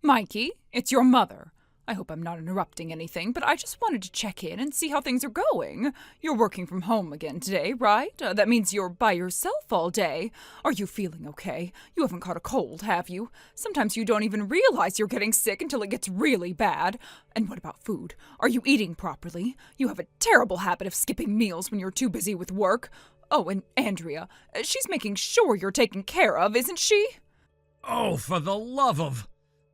Mikey, it's your mother. I hope I'm not interrupting anything, but I just wanted to check in and see how things are going. You're working from home again today, right? That means you're by yourself all day. Are you feeling okay? You haven't caught a cold, have you? Sometimes you don't even realize you're getting sick until it gets really bad. And what about food? Are you eating properly? You have a terrible habit of skipping meals when you're too busy with work. Oh, and Andrea, she's making sure you're taken care of, isn't she? Oh, for the love of...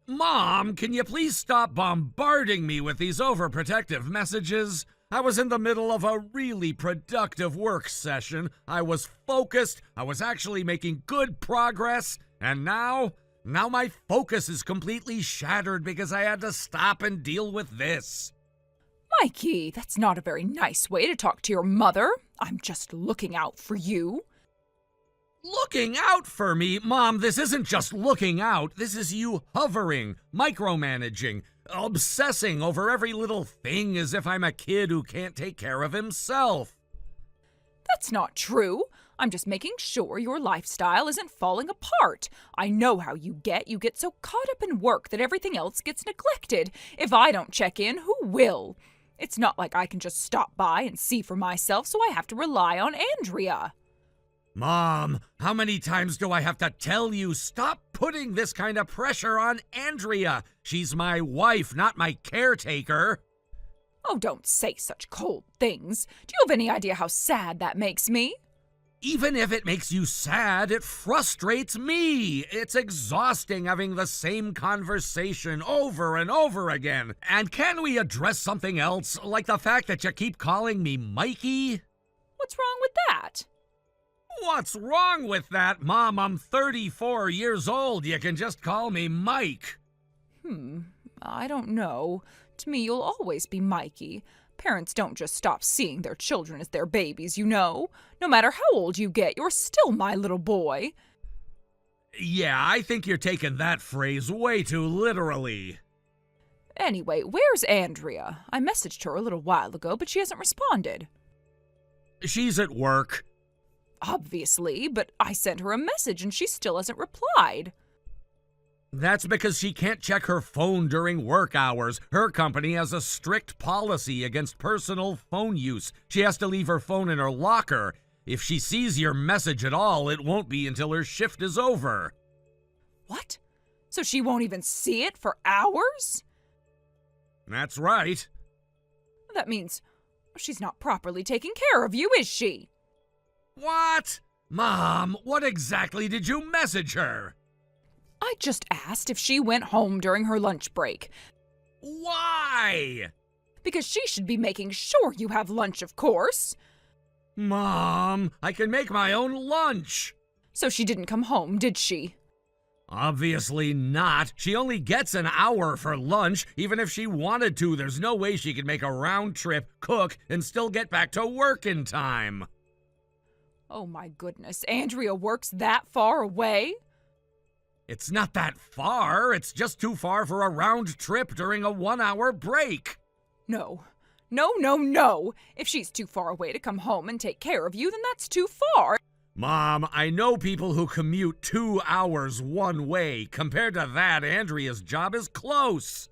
Mom, can you please stop bombarding me with these overprotective messages? I was in the middle of a really productive work session. I was focused. I was actually making good progress. And now my focus is completely shattered because I had to stop and deal with this. Mikey, that's not a very nice way to talk to your mother. I'm just looking out for you. Looking out for me? Mom, this isn't just looking out. This is you hovering, micromanaging, obsessing over every little thing as if I'm a kid who can't take care of himself. That's not true. I'm just making sure your lifestyle isn't falling apart. I know how you get. You get so caught up in work that everything else gets neglected. If I don't check in, who will? It's not like I can just stop by and see for myself, so I have to rely on Andrea. Mom, how many times do I have to tell you, stop putting this kind of pressure on Andrea? She's my wife, not my caretaker. Oh, don't say such cold things. Do you have any idea how sad that makes me? Even if it makes you sad, it frustrates me. It's exhausting having the same conversation over and over again. And can we address something else, like the fact that you keep calling me Mikey? What's wrong with that? What's wrong with that, Mom? I'm 34 years old. You can just call me Mike. I don't know. To me, you'll always be Mikey. Parents don't just stop seeing their children as their babies, you know. No matter how old you get, you're still my little boy. Yeah, I think you're taking that phrase way too literally. Anyway, where's Andrea? I messaged her a little while ago, but she hasn't responded. She's at work. Obviously, but I sent her a message and she still hasn't replied. That's because she can't check her phone during work hours. Her company has a strict policy against personal phone use. She has to leave her phone in her locker. If she sees your message at all, it won't be until her shift is over. What? So she won't even see it for hours? That's right. That means she's not properly taking care of you, is she? What? Mom, what exactly did you message her? I just asked if she went home during her lunch break. Why? Because she should be making sure you have lunch, of course. Mom, I can make my own lunch. So she didn't come home, did she? Obviously not. She only gets an hour for lunch. Even if she wanted to, there's no way she could make a round trip, cook, and still get back to work in time. Oh my goodness, Andrea works that far away? It's not that far. It's just too far for a round trip during a 1-hour break. No. If she's too far away to come home and take care of you, then that's too far. Mom, I know people who commute 2 hours one way. Compared to that, Andrea's job is close.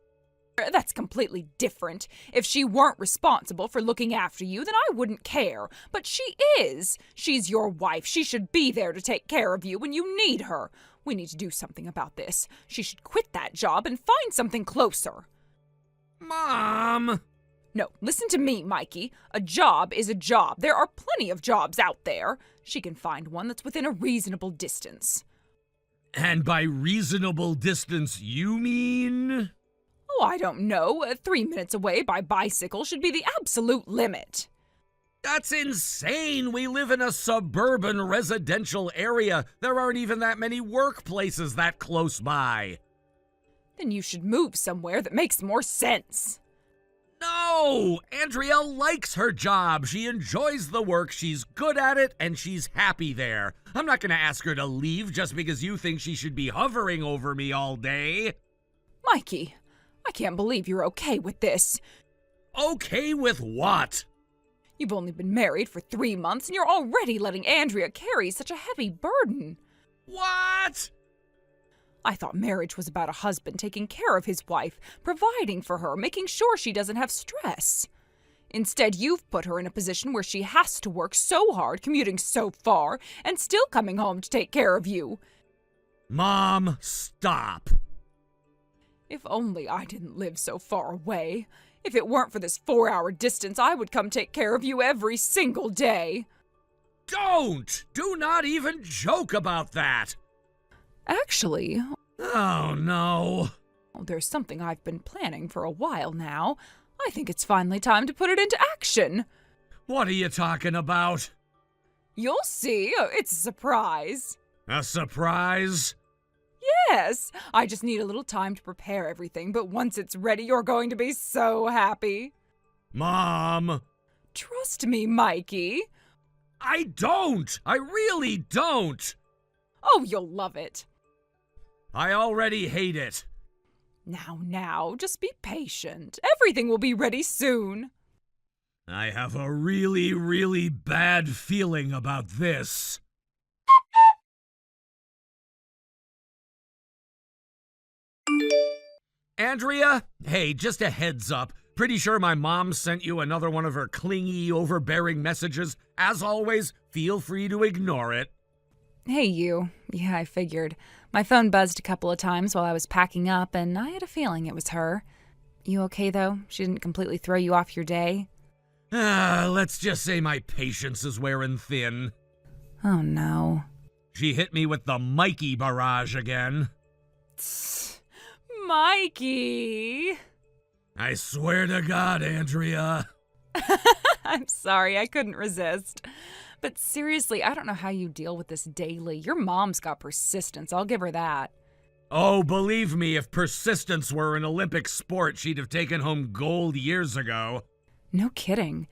That's completely different. If she weren't responsible for looking after you, then I wouldn't care. But she is. She's your wife. She should be there to take care of you when you need her. We need to do something about this. She should quit that job and find something closer. Mom! No, listen to me, Mikey. A job is a job. There are plenty of jobs out there. She can find one that's within a reasonable distance. And by reasonable distance, you mean? Oh, I don't know. 3 minutes away by bicycle should be the absolute limit. That's insane! We live in a suburban residential area. There aren't even that many workplaces that close by. Then you should move somewhere that makes more sense. No! Andrea likes her job. She enjoys the work, she's good at it, and she's happy there. I'm not gonna ask her to leave just because you think she should be hovering over me all day. Mikey, I can't believe you're okay with this. Okay with what? You've only been married for 3 months and you're already letting Andrea carry such a heavy burden. What? I thought marriage was about a husband taking care of his wife, providing for her, making sure she doesn't have stress. Instead, you've put her in a position where she has to work so hard, commuting so far, and still coming home to take care of you. Mom, stop. If only I didn't live so far away. If it weren't for this 4-hour distance, I would come take care of you every single day. Don't! Do not even joke about that! Actually, Oh, no. there's something I've been planning for a while now. I think it's finally time to put it into action. What are you talking about? You'll see. It's a surprise. A surprise? Yes, I just need a little time to prepare everything, but once it's ready, you're going to be so happy. Mom! Trust me, Mikey. I don't! I really don't! Oh, you'll love it. I already hate it. Now, just be patient. Everything will be ready soon. I have a really, really bad feeling about this. Andrea? Hey, just a heads up. Pretty sure my mom sent you another one of her clingy, overbearing messages. As always, feel free to ignore it. Hey, you. Yeah, I figured. My phone buzzed a couple of times while I was packing up, and I had a feeling it was her. You okay, though? She didn't completely throw you off your day? Let's just say my patience is wearing thin. Oh, no. She hit me with the Mikey barrage again. Mikey! I swear to God, Andrea. I'm sorry, I couldn't resist. But seriously, I don't know how you deal with this daily. Your mom's got persistence, I'll give her that. Oh, believe me, if persistence were an Olympic sport, she'd have taken home gold years ago. No kidding.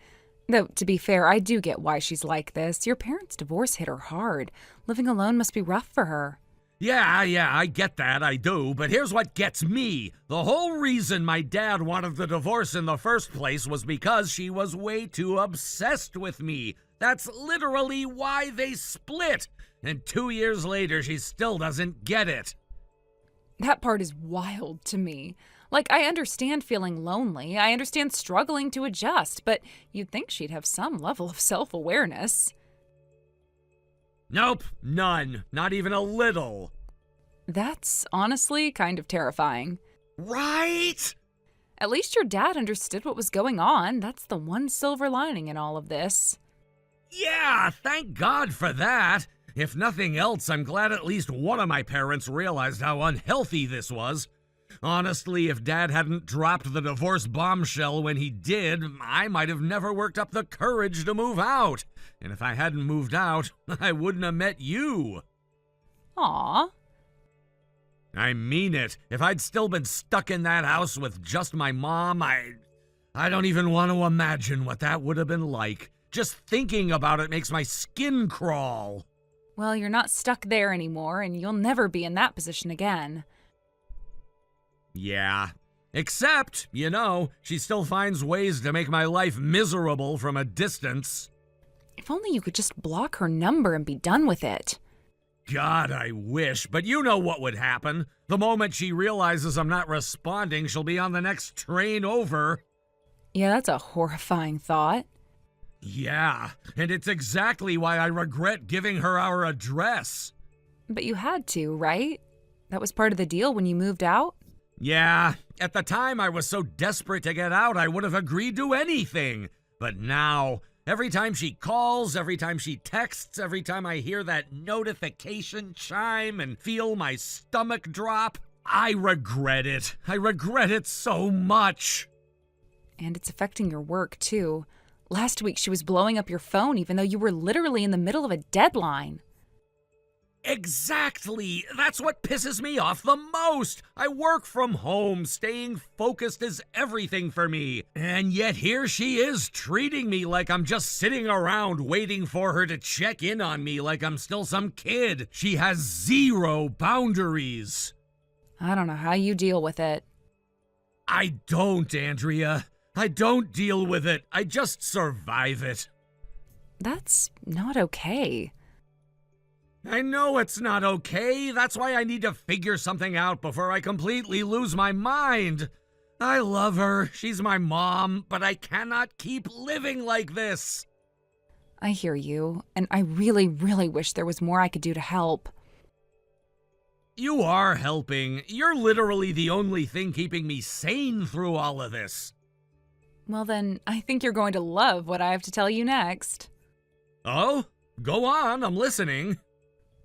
Though, to be fair, I do get why she's like this. Your parents' divorce hit her hard. Living alone must be rough for her. Yeah, I get that, I do, but here's what gets me. The whole reason my dad wanted the divorce in the first place was because she was way too obsessed with me. That's literally why they split. And 2 years later, she still doesn't get it. That part is wild to me. Like, I understand feeling lonely. I understand struggling to adjust, but you'd think she'd have some level of self-awareness. Nope, none. Not even a little. That's honestly kind of terrifying. Right? At least your dad understood what was going on. That's the one silver lining in all of this. Yeah, thank God for that. If nothing else, I'm glad at least one of my parents realized how unhealthy this was. Honestly, if Dad hadn't dropped the divorce bombshell when he did, I might have never worked up the courage to move out. And if I hadn't moved out, I wouldn't have met you. Aw. I mean it. If I'd still been stuck in that house with just my mom, I don't even want to imagine what that would have been like. Just thinking about it makes my skin crawl. Well, you're not stuck there anymore, and you'll never be in that position again. Yeah. Except, she still finds ways to make my life miserable from a distance. If only you could just block her number and be done with it. God, I wish, but you know what would happen. The moment she realizes I'm not responding, she'll be on the next train over. Yeah, that's a horrifying thought. Yeah, and it's exactly why I regret giving her our address. But you had to, right? That was part of the deal when you moved out? Yeah, at the time I was so desperate to get out I would have agreed to anything. But now, every time she calls, every time she texts, every time I hear that notification chime and feel my stomach drop, I regret it. I regret it so much. And it's affecting your work, too. Last week she was blowing up your phone even though you were literally in the middle of a deadline. Exactly! That's what pisses me off the most! I work from home, staying focused is everything for me. And yet here she is, treating me like I'm just sitting around waiting for her to check in on me like I'm still some kid. She has zero boundaries. I don't know how you deal with it. I don't, Andrea. I don't deal with it. I just survive it. That's not okay. I know it's not okay. That's why I need to figure something out before I completely lose my mind. I love her. She's my mom, but I cannot keep living like this. I hear you, and I really, really wish there was more I could do to help. You are helping. You're literally the only thing keeping me sane through all of this. Well then, I think you're going to love what I have to tell you next. Oh? Go on, I'm listening.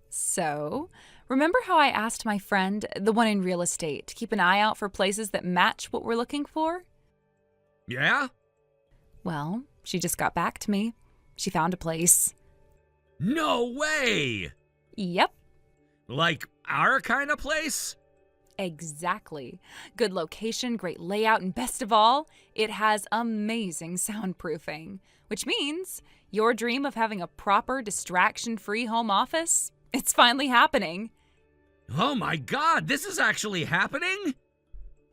So, remember how I asked my friend, the one in real estate, to keep an eye out for places that match what we're looking for? Yeah? Well, she just got back to me. She found a place. No way! Yep, Like our kind of place? exactly. Good location, great layout, and best of all, it has amazing soundproofing. Which means your dream of having a proper, distraction-free home office, it's finally happening. Oh my god, this is actually happening?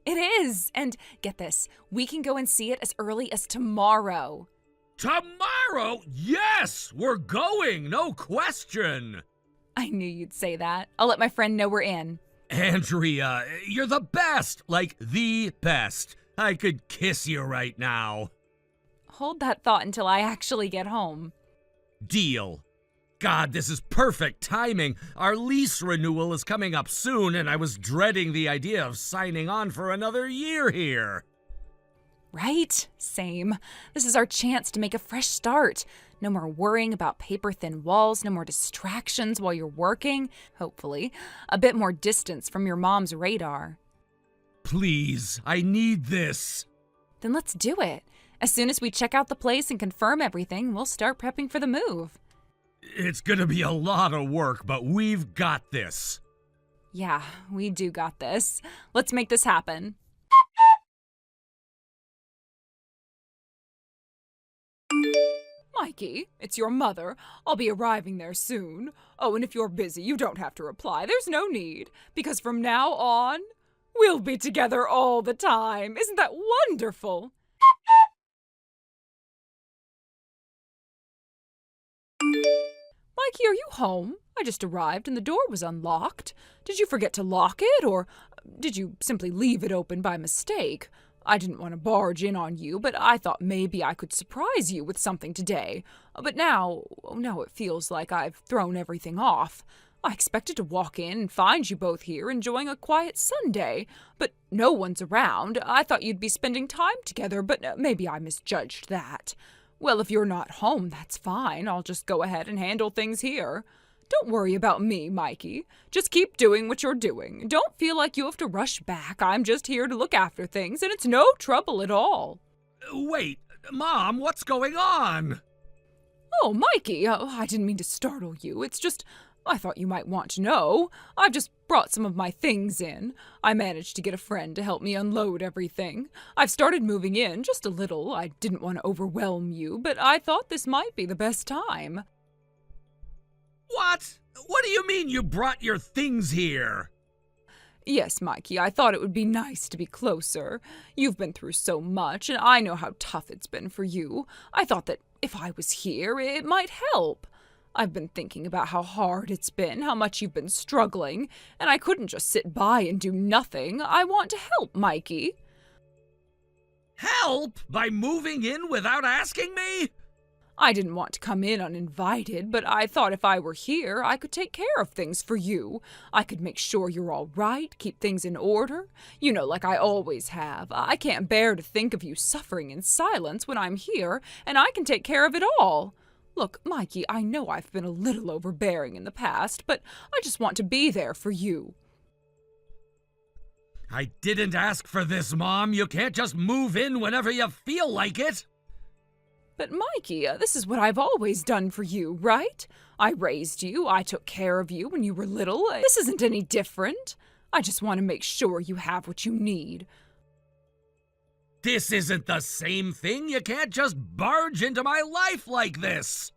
It is! And get this, we can go and see it as early as tomorrow. Tomorrow? Yes! We're going, no question! I knew you'd say that. I'll let my friend know we're in. Andrea, you're the best! Like, the best. I could kiss you right now. Hold that thought until I actually get home. Deal. God, this is perfect timing. Our lease renewal is coming up soon, and I was dreading the idea of signing on for another year here. Right? Same. This is our chance to make a fresh start. No more worrying about paper-thin walls, no more distractions while you're working, hopefully. A bit more distance from your mom's radar. Please, I need this. Then let's do it. As soon as we check out the place and confirm everything, we'll start prepping for the move. It's gonna be a lot of work, but we've got this. Yeah, we do got this. Let's make this happen. Mikey, it's your mother. I'll be arriving there soon. Oh, and if you're busy, you don't have to reply. There's no need. Because from now on, we'll be together all the time. Isn't that wonderful? Mikey, are you home? I just arrived and the door was unlocked. Did you forget to lock it, or did you simply leave it open by mistake? I didn't want to barge in on you, but I thought maybe I could surprise you with something today. But now it feels like I've thrown everything off. I expected to walk in and find you both here enjoying a quiet Sunday, but no one's around. I thought you'd be spending time together, but maybe I misjudged that. Well, if you're not home, that's fine. I'll just go ahead and handle things here. Don't worry about me, Mikey. Just keep doing what you're doing. Don't feel like you have to rush back. I'm just here to look after things, and it's no trouble at all. Wait, Mom, what's going on? Oh, Mikey, I didn't mean to startle you. It's just, I thought you might want to know. I've just brought some of my things in. I managed to get a friend to help me unload everything. I've started moving in just a little. I didn't want to overwhelm you, but I thought this might be the best time. What? What do you mean you brought your things here? Yes, Mikey, I thought it would be nice to be closer. You've been through so much, and I know how tough it's been for you. I thought that if I was here, it might help. I've been thinking about how hard it's been, how much you've been struggling, and I couldn't just sit by and do nothing. I want to help, Mikey. Help? By moving in without asking me? I didn't want to come in uninvited, but I thought if I were here, I could take care of things for you. I could make sure you're all right, keep things in order. You know, like I always have. I can't bear to think of you suffering in silence when I'm here, and I can take care of it all. Look, Mikey, I know I've been a little overbearing in the past, but I just want to be there for you. I didn't ask for this, Mom. You can't just move in whenever you feel like it. But Mikey, this is what I've always done for you, right? I raised you, I took care of you when you were little. This isn't any different. I just want to make sure you have what you need. This isn't the same thing. You can't just barge into my life like this.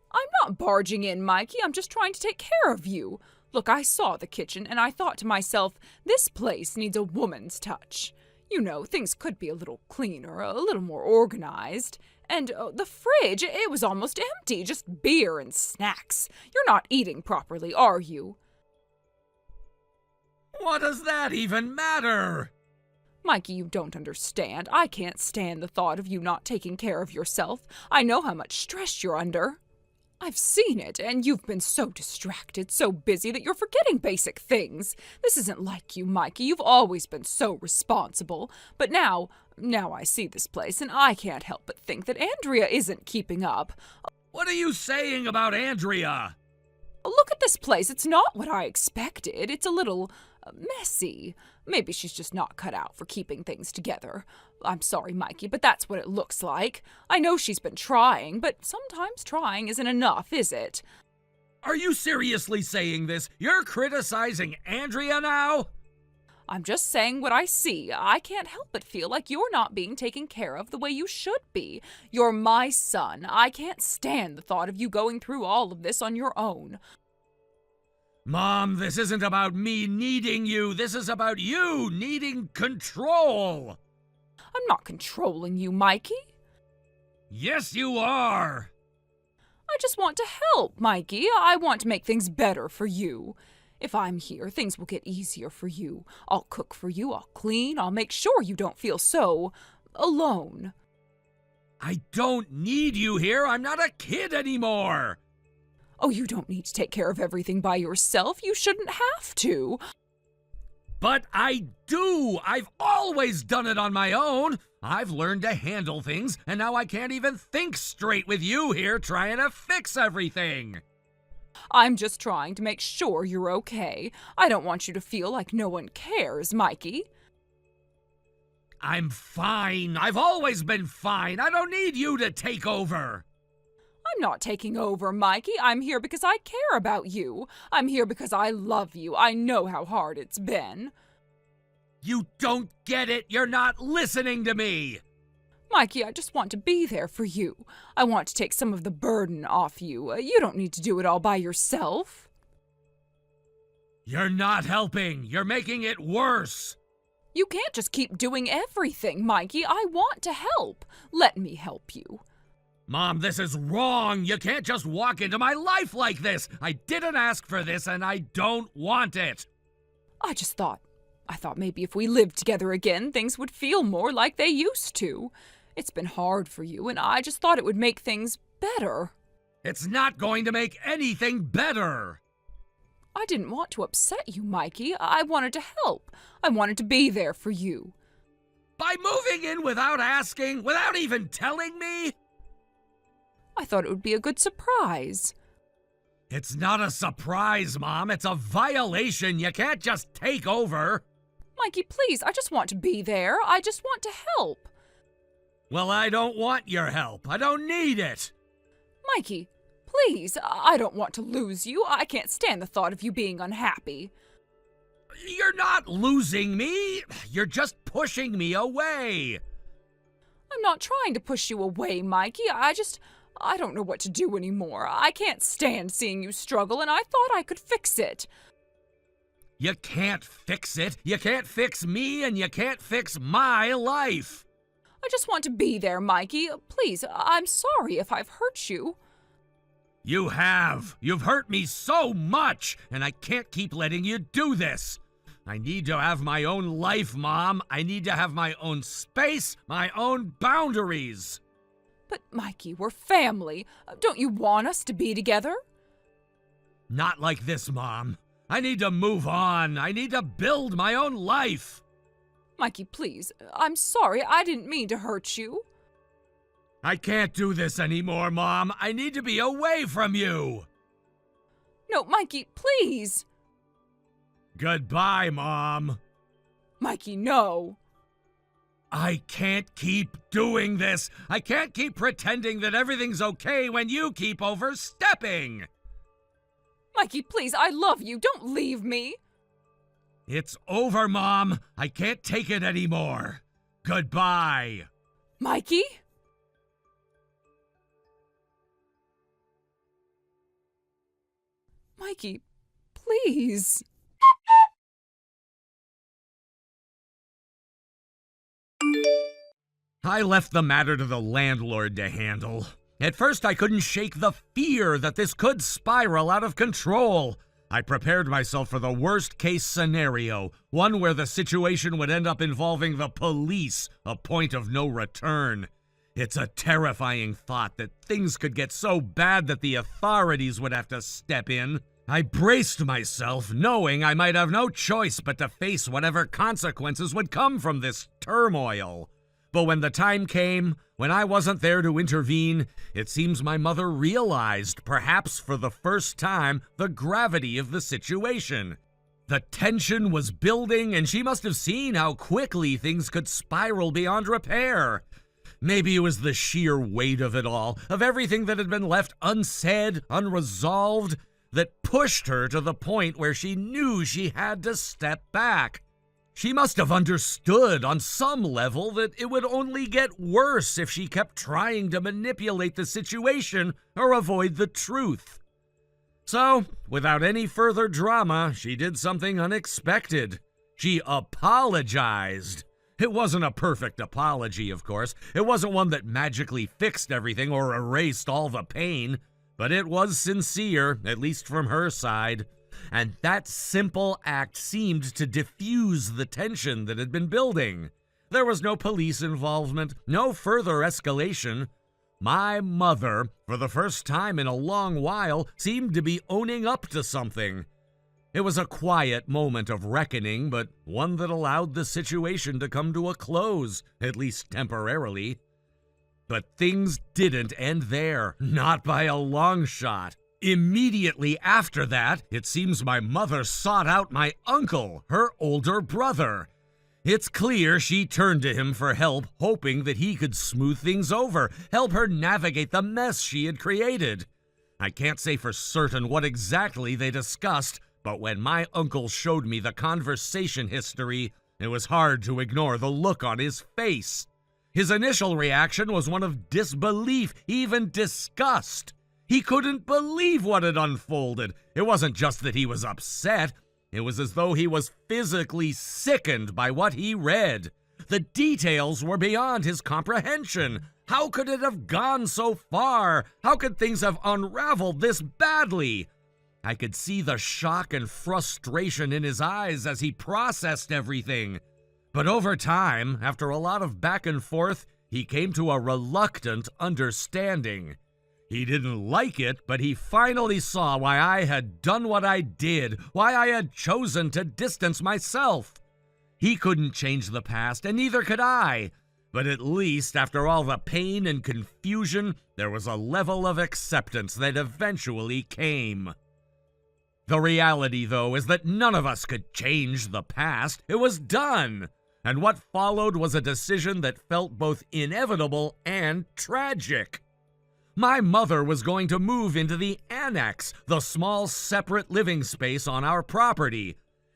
I'm not barging in, Mikey. I'm just trying to take care of you. Look, I saw the kitchen and I thought to myself, this place needs a woman's touch. You know, things could be a little cleaner, a little more organized. And the fridge, it was almost empty, just beer and snacks. You're not eating properly, are you? What does that even matter? Mikey, you don't understand. I can't stand the thought of you not taking care of yourself. I know how much stress you're under. I've seen it, and you've been so distracted, so busy that you're forgetting basic things. This isn't like you, Mikey. You've always been so responsible. But now I see this place, and I can't help but think that Andrea isn't keeping up. What are you saying about Andrea? Look at this place. It's not what I expected. It's a little messy. Maybe she's just not cut out for keeping things together. I'm sorry, Mikey, but that's what it looks like. I know she's been trying, but sometimes trying isn't enough, is it? Are you seriously saying this? You're criticizing Andrea now? I'm just saying what I see. I can't help but feel like you're not being taken care of the way you should be. You're my son. I can't stand the thought of you going through all of this on your own. Mom, this isn't about me needing you. This is about you needing control. I'm not controlling you, Mikey. Yes, you are. I just want to help, Mikey. I want to make things better for you. If I'm here, things will get easier for you. I'll cook for you, I'll clean, I'll make sure you don't feel so alone. I don't need you here. I'm not a kid anymore. Oh, you don't need to take care of everything by yourself. You shouldn't have to. But I do. I've always done it on my own. I've learned to handle things, and now I can't even think straight with you here trying to fix everything. I'm just trying to make sure you're okay. I don't want you to feel like no one cares, Mikey. I'm fine. I've always been fine. I don't need you to take over. I'm not taking over, Mikey. I'm here because I care about you. I'm here because I love you. I know how hard it's been. You don't get it. You're not listening to me. Mikey, I just want to be there for you. I want to take some of the burden off you. You don't need to do it all by yourself. You're not helping. You're making it worse. You can't just keep doing everything, Mikey. I want to help. Let me help you. Mom, this is wrong. You can't just walk into my life like this. I didn't ask for this, and I don't want it. I thought maybe if we lived together again, things would feel more like they used to. It's been hard for you, and I just thought it would make things better. It's not going to make anything better. I didn't want to upset you, Mikey. I wanted to help. I wanted to be there for you. By moving in without asking, without even telling me? I thought it would be a good surprise. It's not a surprise, Mom. It's a violation. You can't just take over. Mikey, please, I just want to be there. I just want to help. Well, I don't want your help. I don't need it. Mikey, please, I don't want to lose you. I can't stand the thought of you being unhappy. You're not losing me. You're just pushing me away. I'm not trying to push you away, Mikey. I don't know what to do anymore. I can't stand seeing you struggle, and I thought I could fix it. You can't fix it. You can't fix me, and you can't fix my life. I just want to be there, Mikey. Please, I'm sorry if I've hurt you. You have. You've hurt me so much, and I can't keep letting you do this. I need to have my own life, Mom. I need to have my own space, my own boundaries. But, Mikey, we're family. Don't you want us to be together? Not like this, Mom. I need to move on. I need to build my own life. Mikey, please. I'm sorry. I didn't mean to hurt you. I can't do this anymore, Mom. I need to be away from you. No, Mikey, please. Goodbye, Mom. Mikey, no. I can't keep doing this. I can't keep pretending that everything's okay when you keep overstepping. Mikey, please, I love you. Don't leave me. It's over, Mom. I can't take it anymore. Goodbye. Mikey? Mikey, please. I left the matter to the landlord to handle. At first, I couldn't shake the fear that this could spiral out of control. I prepared myself for the worst-case scenario, one where the situation would end up involving the police, a point of no return. It's a terrifying thought that things could get so bad that the authorities would have to step in. I braced myself, knowing I might have no choice but to face whatever consequences would come from this turmoil. But when the time came, when I wasn't there to intervene, it seems my mother realized, perhaps for the first time, the gravity of the situation. The tension was building, and she must have seen how quickly things could spiral beyond repair. Maybe it was the sheer weight of it all, of everything that had been left unsaid, unresolved, that pushed her to the point where she knew she had to step back. She must have understood on some level that it would only get worse if she kept trying to manipulate the situation or avoid the truth. So, without any further drama, she did something unexpected. She apologized. It wasn't a perfect apology, of course. It wasn't one that magically fixed everything or erased all the pain, but it was sincere, at least from her side. And that simple act seemed to diffuse the tension that had been building. There was no police involvement, no further escalation. My mother, for the first time in a long while, seemed to be owning up to something. It was a quiet moment of reckoning, but one that allowed the situation to come to a close, at least temporarily. But things didn't end there, not by a long shot. Immediately after that, it seems my mother sought out my uncle, her older brother. It's clear she turned to him for help, hoping that he could smooth things over, help her navigate the mess she had created. I can't say for certain what exactly they discussed, but when my uncle showed me the conversation history, it was hard to ignore the look on his face. His initial reaction was one of disbelief, even disgust. He couldn't believe what had unfolded. It wasn't just that he was upset. It was as though he was physically sickened by what he read. The details were beyond his comprehension. How could it have gone so far? How could things have unraveled this badly? I could see the shock and frustration in his eyes as he processed everything. But over time, after a lot of back and forth, he came to a reluctant understanding. He didn't like it, but he finally saw why I had done what I did, why I had chosen to distance myself. He couldn't change the past, and neither could I. But at least, after all the pain and confusion, there was a level of acceptance that eventually came. The reality, though, is that none of us could change the past. It was done. And what followed was a decision that felt both inevitable and tragic. My mother was going to move into the annex, the small separate living space on our property.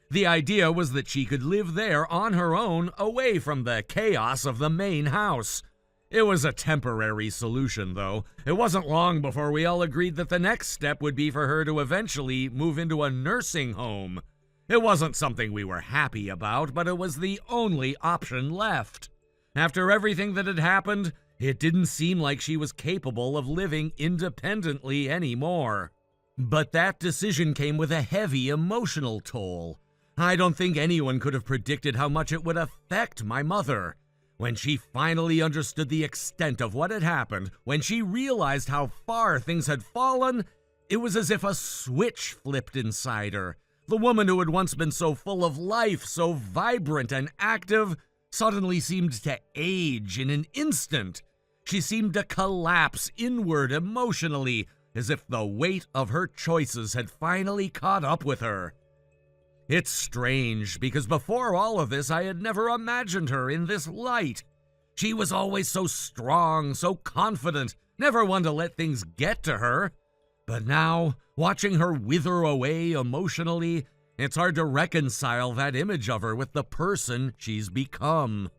The idea was that she could live there on her own, away from the chaos of the main house. It was a temporary solution, though. It wasn't long before we all agreed that the next step would be for her to eventually move into a nursing home. It wasn't something we were happy about, but it was the only option left. After everything that had happened, it didn't seem like she was capable of living independently anymore. But that decision came with a heavy emotional toll. I don't think anyone could have predicted how much it would affect my mother. When she finally understood the extent of what had happened, when she realized how far things had fallen, it was as if a switch flipped inside her. The woman who had once been so full of life, so vibrant and active, suddenly seemed to age in an instant. She seemed to collapse inward emotionally, as if the weight of her choices had finally caught up with her. It's strange, because before all of this, I had never imagined her in this light. She was always so strong, so confident, never one to let things get to her. But now, watching her wither away emotionally, it's hard to reconcile that image of her with the person she's become.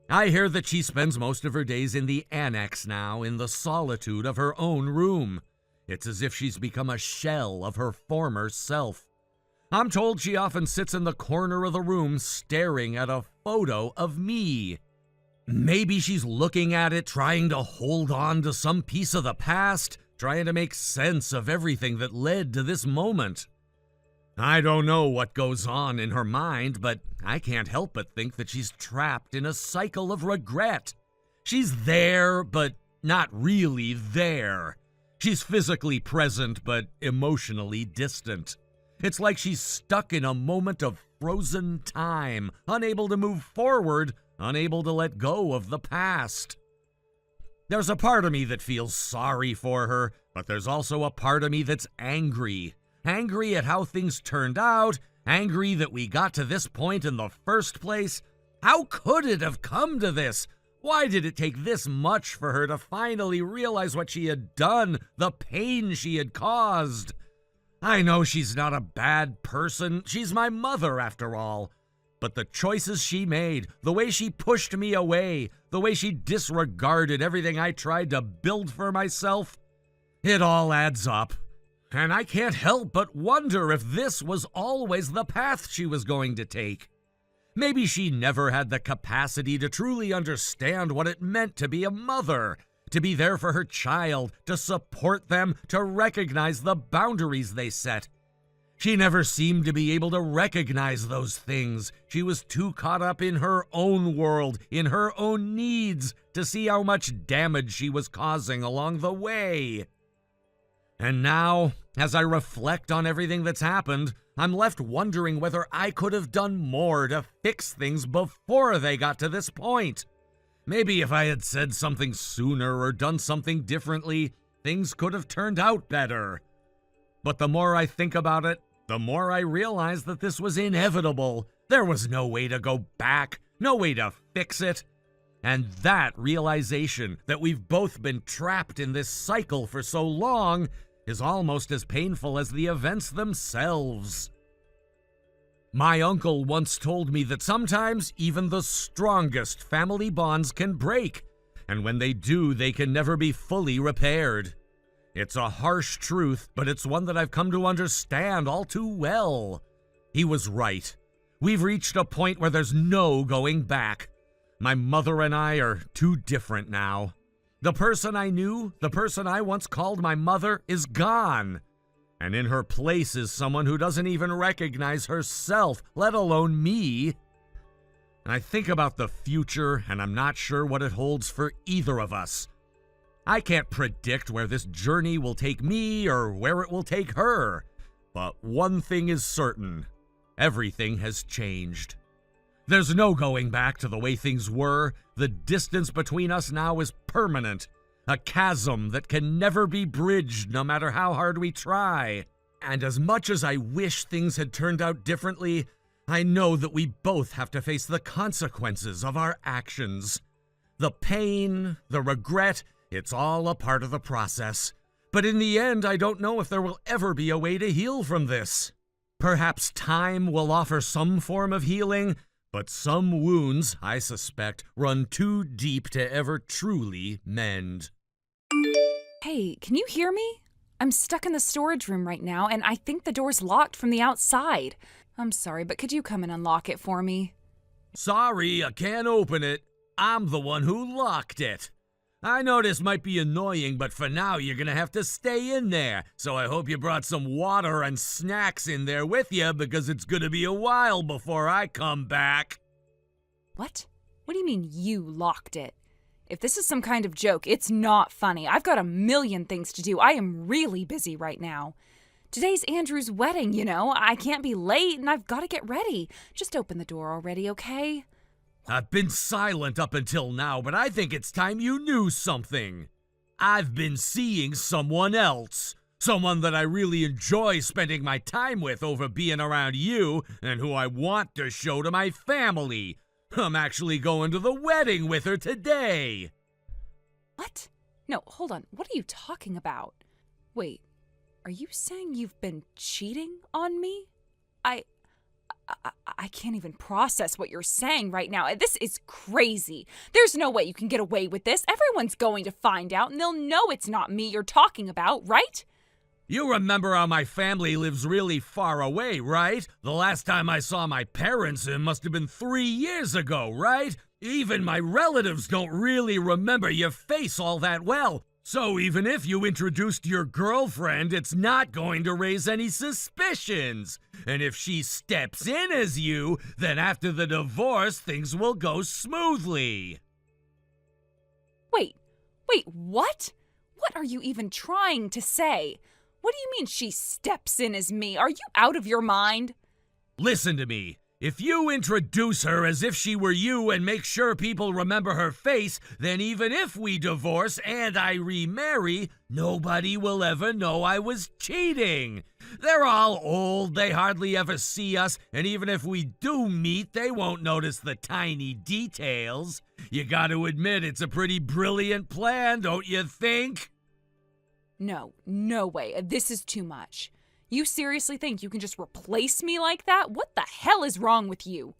I hear that she spends most of her days in the annex now, in the solitude of her own room. It's as if she's become a shell of her former self. I'm told she often sits in the corner of the room staring at a photo of me. Maybe she's looking at it, trying to hold on to some piece of the past, trying to make sense of everything that led to this moment. I don't know what goes on in her mind, but I can't help but think that she's trapped in a cycle of regret. She's there, but not really there. She's physically present, but emotionally distant. It's like she's stuck in a moment of frozen time, unable to move forward, unable to let go of the past. There's a part of me that feels sorry for her, but there's also a part of me that's angry. Angry at how things turned out, angry that we got to this point in the first place. How could it have come to this? Why did it take this much for her to finally realize what she had done, the pain she had caused? I know she's not a bad person. She's my mother, after all. But the choices she made, the way she pushed me away, the way she disregarded everything I tried to build for myself, it all adds up. And I can't help but wonder if this was always the path she was going to take. Maybe she never had the capacity to truly understand what it meant to be a mother, to be there for her child, to support them, to recognize the boundaries they set. She never seemed to be able to recognize those things. She was too caught up in her own world, in her own needs, to see how much damage she was causing along the way. And now, as I reflect on everything that's happened, I'm left wondering whether I could have done more to fix things before they got to this point. Maybe if I had said something sooner or done something differently, things could have turned out better. But the more I think about it, the more I realize that this was inevitable. There was no way to go back, no way to fix it. And that realization that we've both been trapped in this cycle for so long is almost as painful as the events themselves. My uncle once told me that sometimes even the strongest family bonds can break, and when they do, they can never be fully repaired. It's a harsh truth, but it's one that I've come to understand all too well. He was right. We've reached a point where there's no going back. My mother and I are too different now. The person I knew, the person I once called my mother, is gone. And in her place is someone who doesn't even recognize herself, let alone me. And I think about the future, and I'm not sure what it holds for either of us. I can't predict where this journey will take me or where it will take her. But one thing is certain. Everything has changed. There's no going back to the way things were. The distance between us now is permanent. A chasm that can never be bridged no matter how hard we try. And as much as I wish things had turned out differently, I know that we both have to face the consequences of our actions. The pain, the regret, it's all a part of the process. But in the end, I don't know if there will ever be a way to heal from this. Perhaps time will offer some form of healing, but some wounds, I suspect, run too deep to ever truly mend. Hey, can you hear me? I'm stuck in the storage room right now, and I think the door's locked from the outside. I'm sorry, but could you come and unlock it for me? Sorry, I can't open it. I'm the one who locked it. I know this might be annoying, but for now you're gonna have to stay in there. So I hope you brought some water and snacks in there with you, because it's gonna be a while before I come back. What? What do you mean you locked it? If this is some kind of joke, it's not funny. I've got a million things to do. I am really busy right now. Today's Andrew's wedding, you know. I can't be late, and I've got to get ready. Just open the door already, okay? I've been silent up until now, but I think it's time you knew something. I've been seeing someone else. Someone that I really enjoy spending my time with over being around you, and who I want to show to my family. I'm actually going to the wedding with her today. What? No, hold on. What are you talking about? Wait, are you saying you've been cheating on me? I can't even process what you're saying right now. This is crazy. There's no way you can get away with this. Everyone's going to find out, and they'll know it's not me you're talking about, right? You remember how my family lives really far away, right? The last time I saw my parents, it must have been 3 years ago, right? Even my relatives don't really remember your face all that well. So even if you introduced your girlfriend, it's not going to raise any suspicions. And if she steps in as you, then after the divorce, things will go smoothly. Wait, what? What are you even trying to say? What do you mean she steps in as me? Are you out of your mind? Listen to me. If you introduce her as if she were you and make sure people remember her face, then even if we divorce and I remarry, nobody will ever know I was cheating. They're all old, they hardly ever see us, and even if we do meet, they won't notice the tiny details. You gotta admit, it's a pretty brilliant plan, don't you think? No way. This is too much. You seriously think you can just replace me like that? What the hell is wrong with you?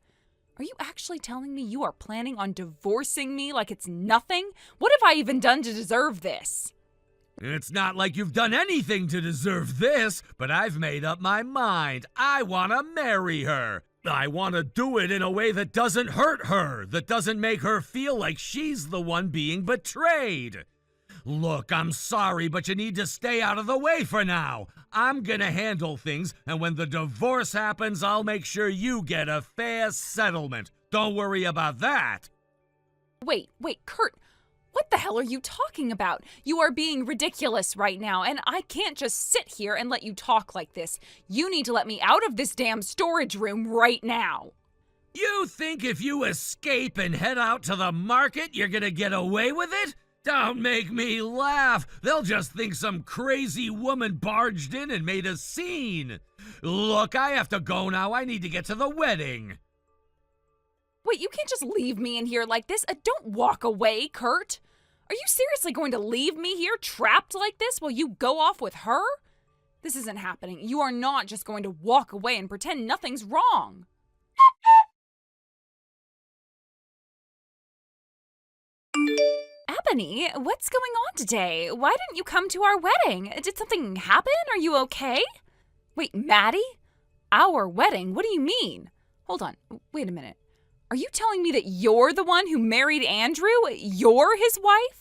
Are you actually telling me you are planning on divorcing me like it's nothing? What have I even done to deserve this? It's not like you've done anything to deserve this, but I've made up my mind. I want to marry her. I want to do it in a way that doesn't hurt her, that doesn't make her feel like she's the one being betrayed. Look, I'm sorry, but you need to stay out of the way for now. I'm gonna handle things, and when the divorce happens, I'll make sure you get a fair settlement. Don't worry about that. Wait, Kurt. What the hell are you talking about? You are being ridiculous right now, and I can't just sit here and let you talk like this. You need to let me out of this damn storage room right now. You think if you escape and head out to the market, you're gonna get away with it? Don't make me laugh. They'll just think some crazy woman barged in and made a scene. Look, I have to go now. I need to get to the wedding. Wait, you can't just leave me in here like this. Don't walk away, Kurt. Are you seriously going to leave me here trapped like this while you go off with her? This isn't happening. You are not just going to walk away and pretend nothing's wrong. Ebony, what's going on today? Why didn't you come to our wedding? Did something happen? Are you okay? Wait, Maddie? Our wedding? What do you mean? Hold on. Wait a minute. Are you telling me that you're the one who married Andrew? You're his wife?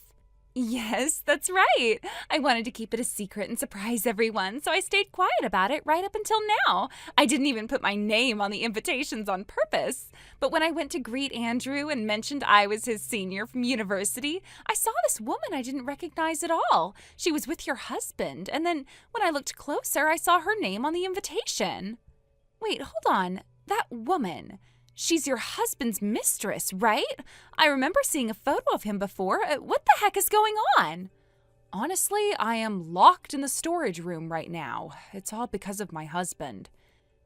Yes, that's right. I wanted to keep it a secret and surprise everyone, so I stayed quiet about it right up until now. I didn't even put my name on the invitations on purpose. But when I went to greet Andrew and mentioned I was his senior from university, I saw this woman I didn't recognize at all. She was with your husband, and then when I looked closer, I saw her name on the invitation. Wait, hold on. That woman... She's your husband's mistress, right? I remember seeing a photo of him before. What the heck is going on? Honestly, I am locked in the storage room right now. It's all because of my husband.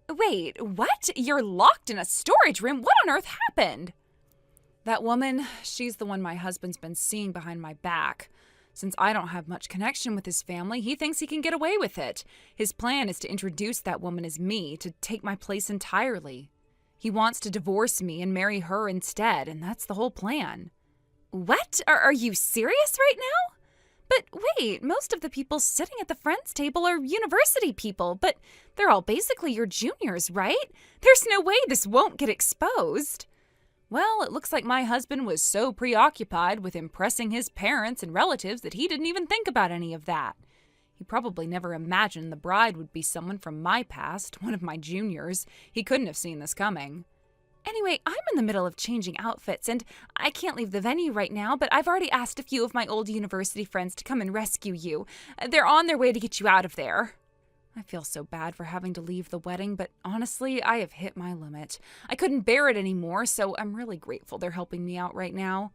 Wait, what? You're locked in a storage room? What on earth happened? That woman, she's the one my husband's been seeing behind my back. Since I don't have much connection with his family, he thinks he can get away with it. His plan is to introduce that woman as me, to take my place entirely. He wants to divorce me and marry her instead, and that's the whole plan. What? Are you serious right now? But wait, most of the people sitting at the friends table are university people, but they're all basically your juniors, right? There's no way this won't get exposed. Well, it looks like my husband was so preoccupied with impressing his parents and relatives that he didn't even think about any of that. He probably never imagined the bride would be someone from my past, one of my juniors. He couldn't have seen this coming. Anyway, I'm in the middle of changing outfits, and I can't leave the venue right now, but I've already asked a few of my old university friends to come and rescue you. They're on their way to get you out of there. I feel so bad for having to leave the wedding, but honestly, I have hit my limit. I couldn't bear it anymore, so I'm really grateful they're helping me out right now.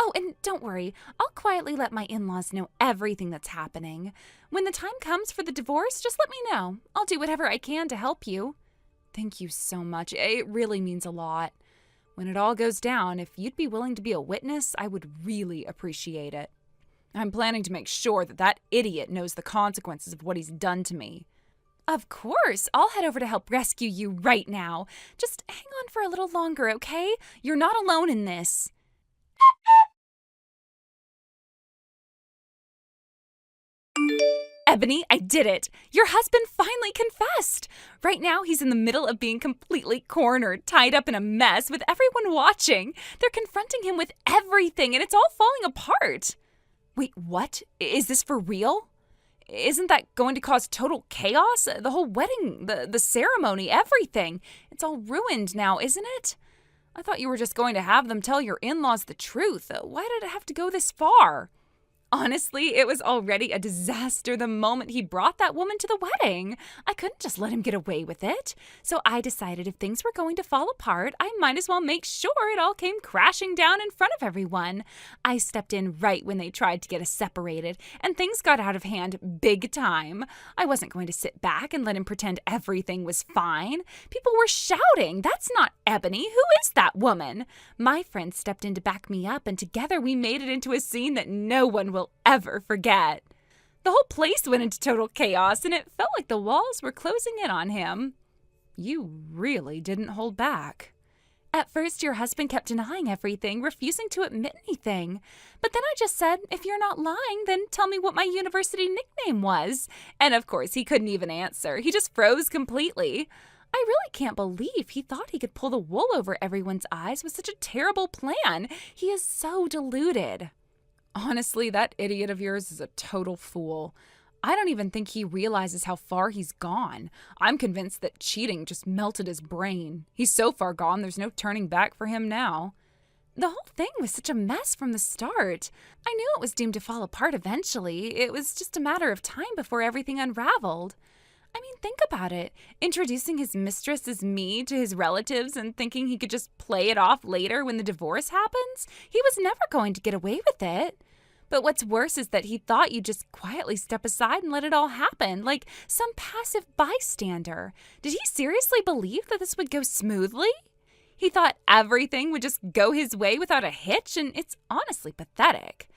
Oh, and don't worry, I'll quietly let my in-laws know everything that's happening. When the time comes for the divorce, just let me know. I'll do whatever I can to help you. Thank you so much. It really means a lot. When it all goes down, if you'd be willing to be a witness, I would really appreciate it. I'm planning to make sure that idiot knows the consequences of what he's done to me. Of course, I'll head over to help rescue you right now. Just hang on for a little longer, okay? You're not alone in this. Ebony, I did it. Your husband finally confessed. Right now, he's in the middle of being completely cornered, tied up in a mess with everyone watching. They're confronting him with everything, and it's all falling apart. Wait, what? Is this for real? Isn't that going to cause total chaos? The whole wedding, the ceremony, everything. It's all ruined now, isn't it? I thought you were just going to have them tell your in-laws the truth. Why did it have to go this far? Honestly, it was already a disaster the moment he brought that woman to the wedding. I couldn't just let him get away with it. So I decided if things were going to fall apart, I might as well make sure it all came crashing down in front of everyone. I stepped in right when they tried to get us separated, and things got out of hand big time. I wasn't going to sit back and let him pretend everything was fine. People were shouting, "That's not Ebony. Who is that woman?" My friend stepped in to back me up, and together we made it into a scene that no one will ever forget. The whole place went into total chaos, and it felt like the walls were closing in on him. You really didn't hold back. At first, your husband kept denying everything, refusing to admit anything. But then I just said, if you're not lying, then tell me what my university nickname was. And of course, he couldn't even answer. He just froze completely. I really can't believe he thought he could pull the wool over everyone's eyes with such a terrible plan. He is so deluded. Honestly, that idiot of yours is a total fool. I don't even think he realizes how far he's gone. I'm convinced that cheating just melted his brain. He's so far gone, there's no turning back for him now. The whole thing was such a mess from the start. I knew it was doomed to fall apart eventually. It was just a matter of time before everything unraveled. I mean, think about it. Introducing his mistress as me to his relatives and thinking he could just play it off later when the divorce happens? He was never going to get away with it. But what's worse is that he thought you'd just quietly step aside and let it all happen, like some passive bystander. Did he seriously believe that this would go smoothly? He thought everything would just go his way without a hitch, and it's honestly pathetic.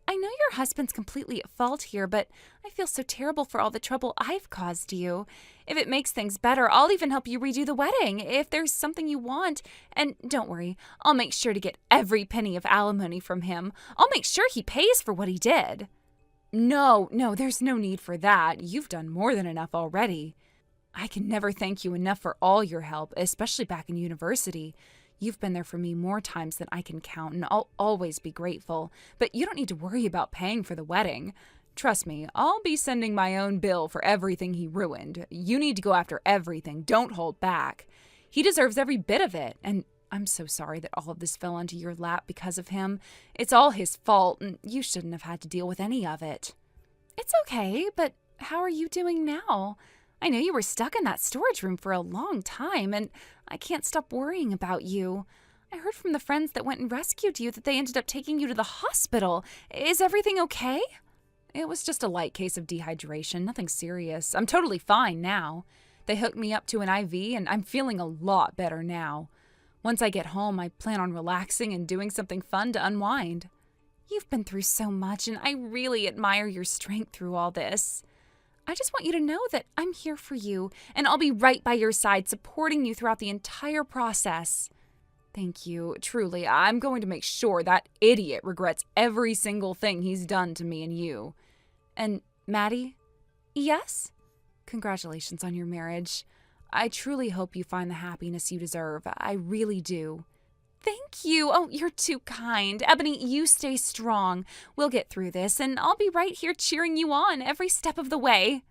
I know your husband's completely at fault here, but I feel so terrible for all the trouble I've caused you. If it makes things better, I'll even help you redo the wedding if there's something you want. And don't worry, I'll make sure to get every penny of alimony from him. I'll make sure he pays for what he did. No, there's no need for that. You've done more than enough already. I can never thank you enough for all your help, especially back in university. You've been there for me more times than I can count, and I'll always be grateful. But you don't need to worry about paying for the wedding. Trust me, I'll be sending my own bill for everything he ruined. You need to go after everything. Don't hold back. He deserves every bit of it, and I'm so sorry that all of this fell onto your lap because of him. It's all his fault, and you shouldn't have had to deal with any of it. It's okay, but how are you doing now? I know you were stuck in that storage room for a long time, and I can't stop worrying about you. I heard from the friends that went and rescued you that they ended up taking you to the hospital. Is everything okay? It was just a light case of dehydration, nothing serious. I'm totally fine now. They hooked me up to an IV, and I'm feeling a lot better now. Once I get home, I plan on relaxing and doing something fun to unwind. You've been through so much, and I really admire your strength through all this. I just want you to know that I'm here for you, and I'll be right by your side, supporting you throughout the entire process. Thank you. Truly, I'm going to make sure that idiot regrets every single thing he's done to me and you. And, Maddie? Yes? Congratulations on your marriage. I truly hope you find the happiness you deserve. I really do. Thank you. Oh, you're too kind. Ebony, you stay strong. We'll get through this, and I'll be right here cheering you on every step of the way.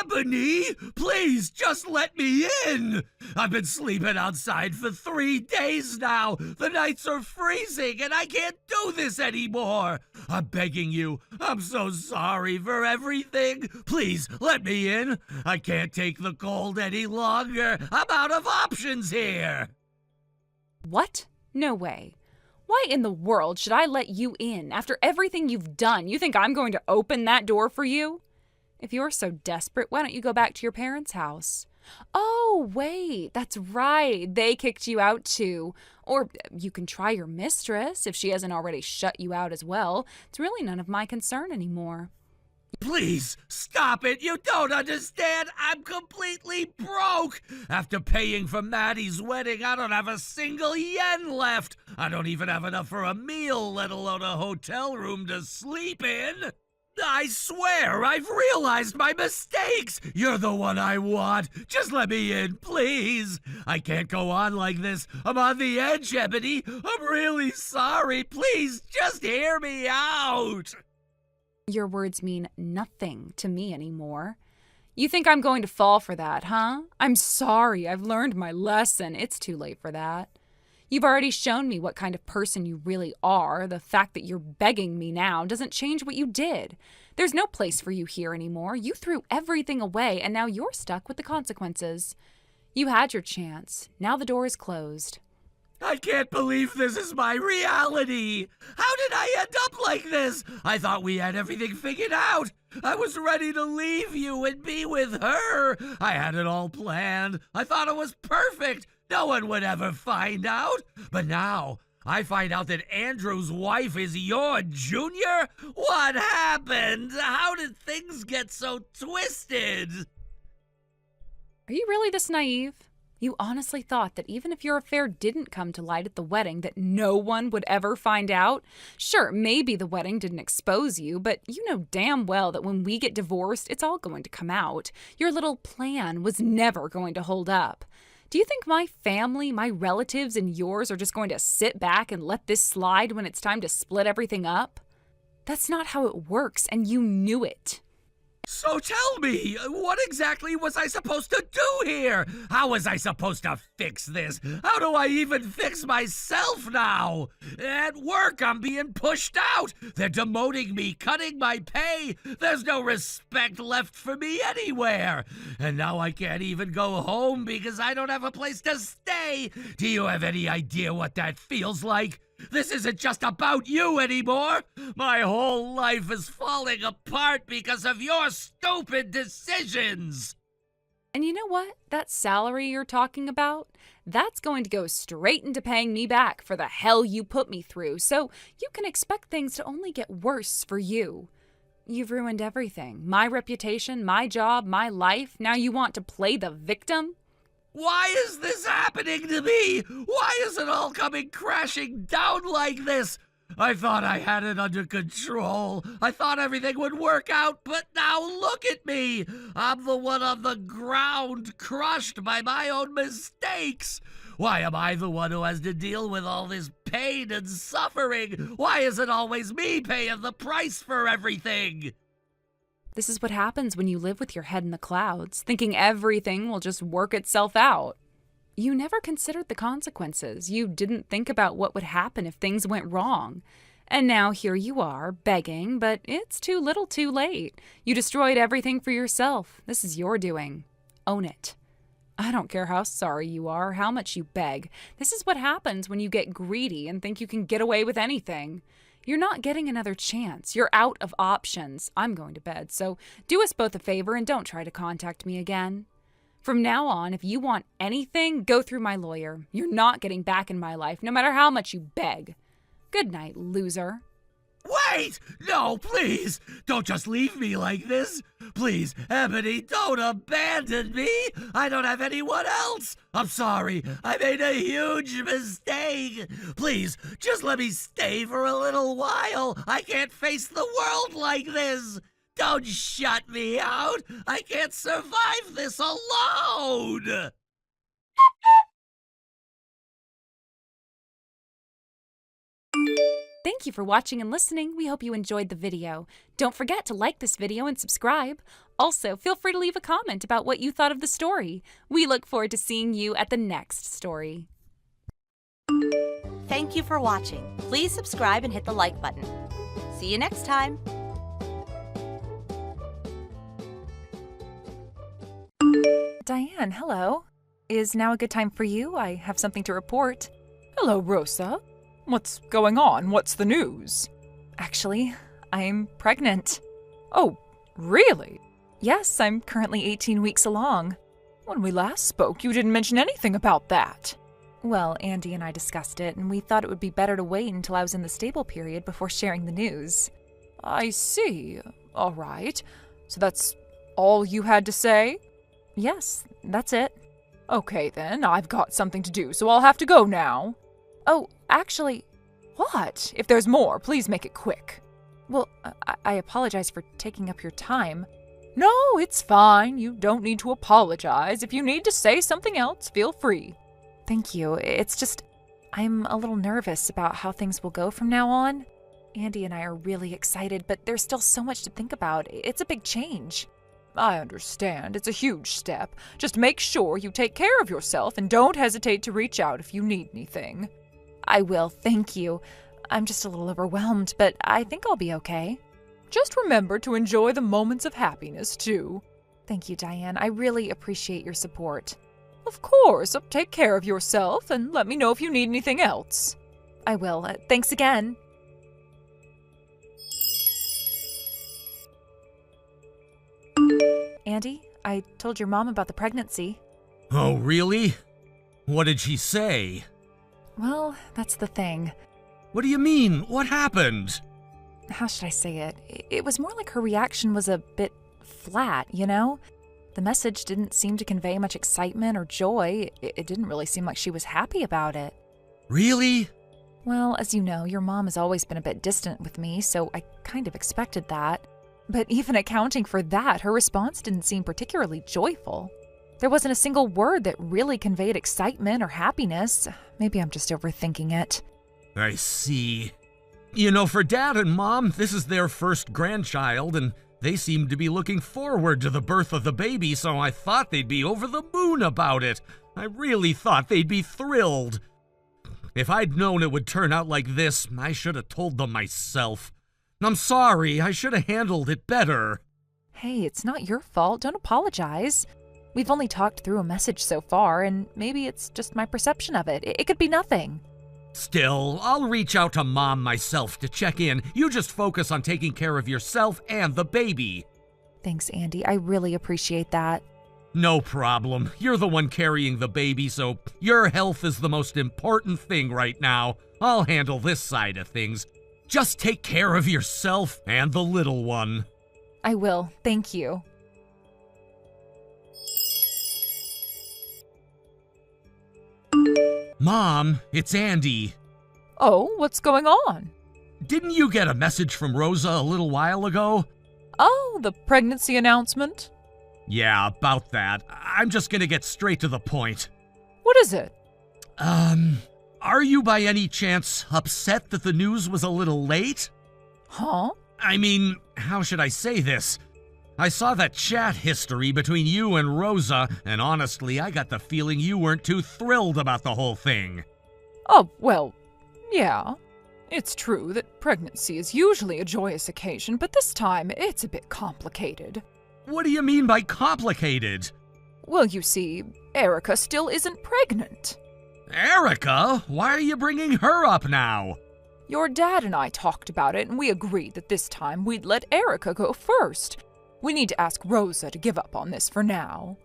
Ebony, please just let me in. I've been sleeping outside for 3 days now. The nights are freezing and I can't do this anymore. I'm begging you. I'm so sorry for everything. Please let me in. I can't take the cold any longer. I'm out of options here. What? No way. Why in the world should I let you in after everything you've done? You think I'm going to open that door for you? If you're so desperate, why don't you go back to your parents' house? Oh, wait, that's right. They kicked you out too. Or you can try your mistress if she hasn't already shut you out as well. It's really none of my concern anymore. Please, stop it. You don't understand. I'm completely broke. After paying for Maddie's wedding, I don't have a single yen left. I don't even have enough for a meal, let alone a hotel room to sleep in. I swear, I've realized my mistakes. You're the one I want. Just let me in, please. I can't go on like this. I'm on the edge, Ebony. I'm really sorry. Please, just hear me out. Your words mean nothing to me anymore. You think I'm going to fall for that, huh? I'm sorry. I've learned my lesson. It's too late for that. You've already shown me what kind of person you really are. The fact that you're begging me now doesn't change what you did. There's no place for you here anymore. You threw everything away, and now you're stuck with the consequences. You had your chance. Now the door is closed. I can't believe this is my reality. How did I end up like this? I thought we had everything figured out. I was ready to leave you and be with her. I had it all planned. I thought it was perfect. No one would ever find out. But now I find out that Andrew's wife is your junior? What happened? How did things get so twisted? Are you really this naive? You honestly thought that even if your affair didn't come to light at the wedding, that no one would ever find out? Sure, maybe the wedding didn't expose you, but you know damn well that when we get divorced, it's all going to come out. Your little plan was never going to hold up. Do you think my family, my relatives, and yours are just going to sit back and let this slide when it's time to split everything up? That's not how it works, and you knew it. So tell me, what exactly was I supposed to do here? How was I supposed to fix this? How do I even fix myself now? At work, I'm being pushed out. They're demoting me, cutting my pay. There's no respect left for me anywhere. And now I can't even go home because I don't have a place to stay. Do you have any idea what that feels like? This isn't just about you anymore. My whole life is falling apart because of your stupid decisions. And you know what? That salary you're talking about, that's going to go straight into paying me back for the hell you put me through. So you can expect things to only get worse for you. You've ruined everything. My reputation, my job, my life. Now you want to play the victim? Why is this happening to me? Why is it all coming crashing down like this? I thought I had it under control. I thought everything would work out, but now look at me. I'm the one on the ground, crushed by my own mistakes. Why am I the one who has to deal with all this pain and suffering? Why is it always me paying the price for everything? This is what happens when you live with your head in the clouds, thinking everything will just work itself out. You never considered the consequences. You didn't think about what would happen if things went wrong. And now here you are, begging, but it's too little too late. You destroyed everything for yourself. This is your doing. Own it. I don't care how sorry you are, how much you beg. This is what happens when you get greedy and think you can get away with anything. You're not getting another chance. You're out of options. I'm going to bed, so do us both a favor and don't try to contact me again. From now on, if you want anything, go through my lawyer. You're not getting back in my life, no matter how much you beg. Good night, loser. Wait! No, please! Don't just leave me like this! Please, Ebony, don't abandon me! I don't have anyone else! I'm sorry, I made a huge mistake! Please, just let me stay for a little while! I can't face the world like this! Don't shut me out! I can't survive this alone! Thank you for watching and listening. We hope you enjoyed the video. Don't forget to like this video and subscribe. Also, feel free to leave a comment about what you thought of the story. We look forward to seeing you at the next story. Thank you for watching. Please subscribe and hit the like button. See you next time. Diane, hello. Is now a good time for you? I have something to report. Hello, Rosa. What's going on? What's the news? Actually, I'm pregnant. Oh, really? Yes, I'm currently 18 weeks along. When we last spoke, you didn't mention anything about that. Well, Andy and I discussed it, and we thought it would be better to wait until I was in the stable period before sharing the news. I see. all right. So that's all you had to say? Yes, that's it. Okay then, I've got something to do, so I'll have to go now. Oh, actually, What? If there's more, please make it quick. well, I apologize for taking up your time. No, it's fine. You don't need to apologize. If you need to say something else, feel free. Thank you. It's just, I'm a little nervous about how things will go from now on. Andy and I are really excited, but there's still so much to think about. It's a big change. I understand. It's a huge step. Just make sure you take care of yourself and don't hesitate to reach out if you need anything. I will, thank you. I'm just a little overwhelmed, but I think I'll be okay. Just remember to enjoy the moments of happiness, too. Thank you, Diane. I really appreciate your support. Of course. Take care of yourself and let me know if you need anything else. I will. Thanks again. Andy, I told your mom about the pregnancy. Oh, really? What did she say? Well, that's the thing. What do you mean? What happened? How should I say it? It was more like her reaction was a bit flat, you know? The message didn't seem to convey much excitement or joy. It didn't really seem like she was happy about it. Really? Well, as you know, your mom has always been a bit distant with me, so I kind of expected that. But even accounting for that, her response didn't seem particularly joyful. There wasn't a single word that really conveyed excitement or happiness. Maybe I'm just overthinking it. I see. You know, for Dad and Mom, this is their first grandchild, and they seem to be looking forward to the birth of the baby, so I thought they'd be over the moon about it. I really thought they'd be thrilled. If I'd known it would turn out like this, I should have told them myself. I'm sorry, I should have handled it better. Hey, it's not your fault. Don't apologize. We've only talked through a message so far, and maybe it's just my perception of it. It could be nothing. Still, I'll reach out to Mom myself to check in. You just focus on taking care of yourself and the baby. Thanks, Andy. I really appreciate that. No problem. You're the one carrying the baby, so your health is the most important thing right now. I'll handle this side of things. Just take care of yourself and the little one. I will. Thank you. Mom, it's Andy. Oh, what's going on? Didn't you get a message from Rosa a little while ago? Oh, the pregnancy announcement? Yeah, about that. I'm just gonna get straight to the point. What is it? Are you by any chance upset that the news was a little late? Huh? I mean, how should I say this? I saw that chat history between you and Rosa, and honestly, I got the feeling you weren't too thrilled about the whole thing. Oh, well, yeah. It's true that pregnancy is usually a joyous occasion, but this time it's a bit complicated. What do you mean by complicated? Well, you see, Erica still isn't pregnant. Erica? Why are you bringing her up now? Your dad and I talked about it, and we agreed that this time we'd let Erica go first. We need to ask Rosa to give up on this for now.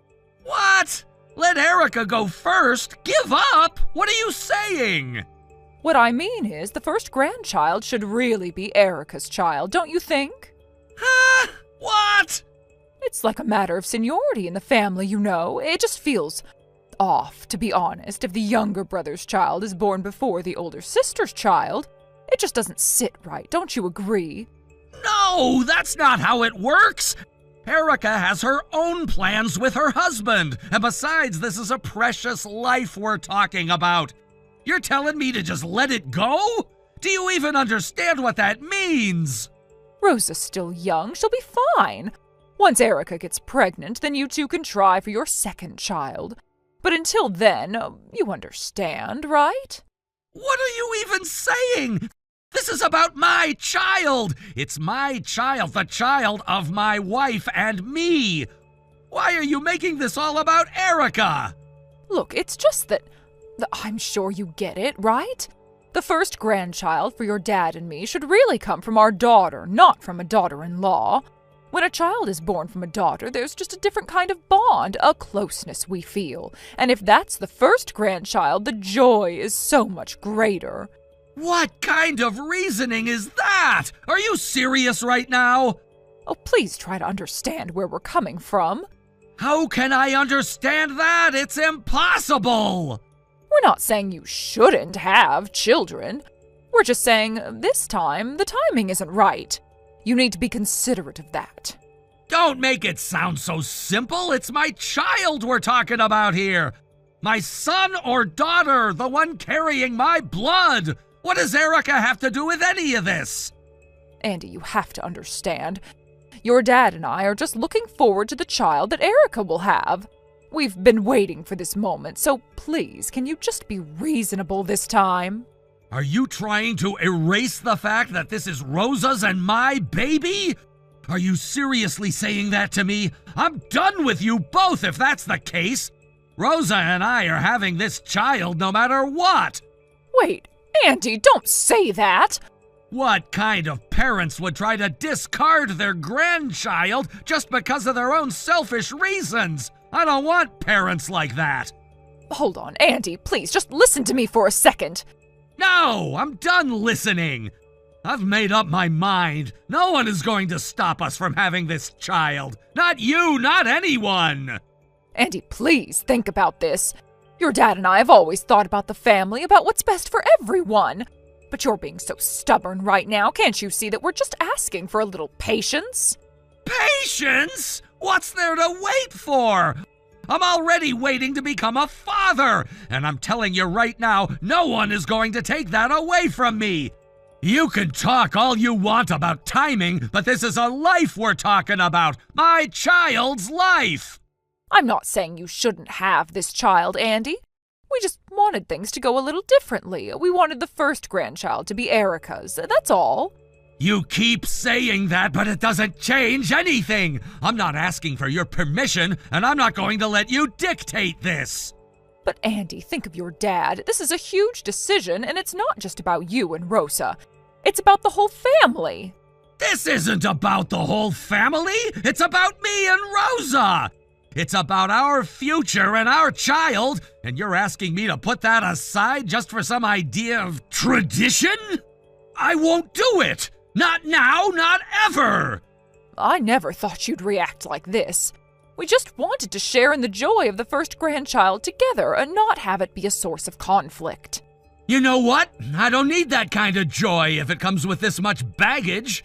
What? Let Erica go first? Give up? What are you saying? What I mean is, the first grandchild should really be Erica's child, don't you think? Huh? What? It's like a matter of seniority in the family, you know. It just feels off, to be honest, if the younger brother's child is born before the older sister's child. It just doesn't sit right, don't you agree? No, that's not how it works. Erica has her own plans with her husband, and besides, this is a precious life we're talking about. You're telling me to just let it go? Do you even understand what that means? Rosa's still young, she'll be fine. Once Erica gets pregnant, then you two can try for your second child. But until then, you understand, right? What are you even saying? This is about my child. It's my child, the child of my wife and me. Why are you making this all about Erica? Look, it's just that I'm sure you get it, right? The first grandchild for your dad and me should really come from our daughter, not from a daughter-in-law. When a child is born from a daughter, there's just a different kind of bond, a closeness we feel. And if that's the first grandchild, the joy is so much greater. What kind of reasoning is that? Are you serious right now? Oh, please try to understand where we're coming from. How can I understand that? It's impossible! We're not saying you shouldn't have children. We're just saying this time the timing isn't right. You need to be considerate of that. Don't make it sound so simple. It's my child we're talking about here. My son or daughter, the one carrying my blood. What does Erica have to do with any of this? Andy, you have to understand. Your dad and I are just looking forward to the child that Erica will have. We've been waiting for this moment, so please, can you just be reasonable this time? Are you trying to erase the fact that this is Rosa's and my baby? Are you seriously saying that to me? I'm done with you both if that's the case. Rosa and I are having this child no matter what. Wait, Andy, don't say that. What kind of parents would try to discard their grandchild just because of their own selfish reasons? I don't want parents like that. Hold on, Andy, please, just listen to me for a second. No, I'm done listening. I've made up my mind. No one is going to stop us from having this child. Not you, not anyone. Andy, please think about this. Your dad and I have always thought about the family, about what's best for everyone. But you're being so stubborn right now. Can't you see that we're just asking for a little patience? Patience? What's there to wait for? I'm already waiting to become a father, and I'm telling you right now, no one is going to take that away from me. You can talk all you want about timing, but this is a life we're talking about. My child's life. I'm not saying you shouldn't have this child, Andy. We just wanted things to go a little differently. We wanted the first grandchild to be Erica's, that's all. You keep saying that, but it doesn't change anything. I'm not asking for your permission, and I'm not going to let you dictate this. But Andy, think of your dad. This is a huge decision, and it's not just about you and Rosa. It's about the whole family. This isn't about the whole family. It's about me and Rosa. It's about our future and our child, and you're asking me to put that aside just for some idea of tradition? I won't do it. Not now, not ever! I never thought you'd react like this. We just wanted to share in the joy of the first grandchild together and not have it be a source of conflict. You know what? I don't need that kind of joy if it comes with this much baggage.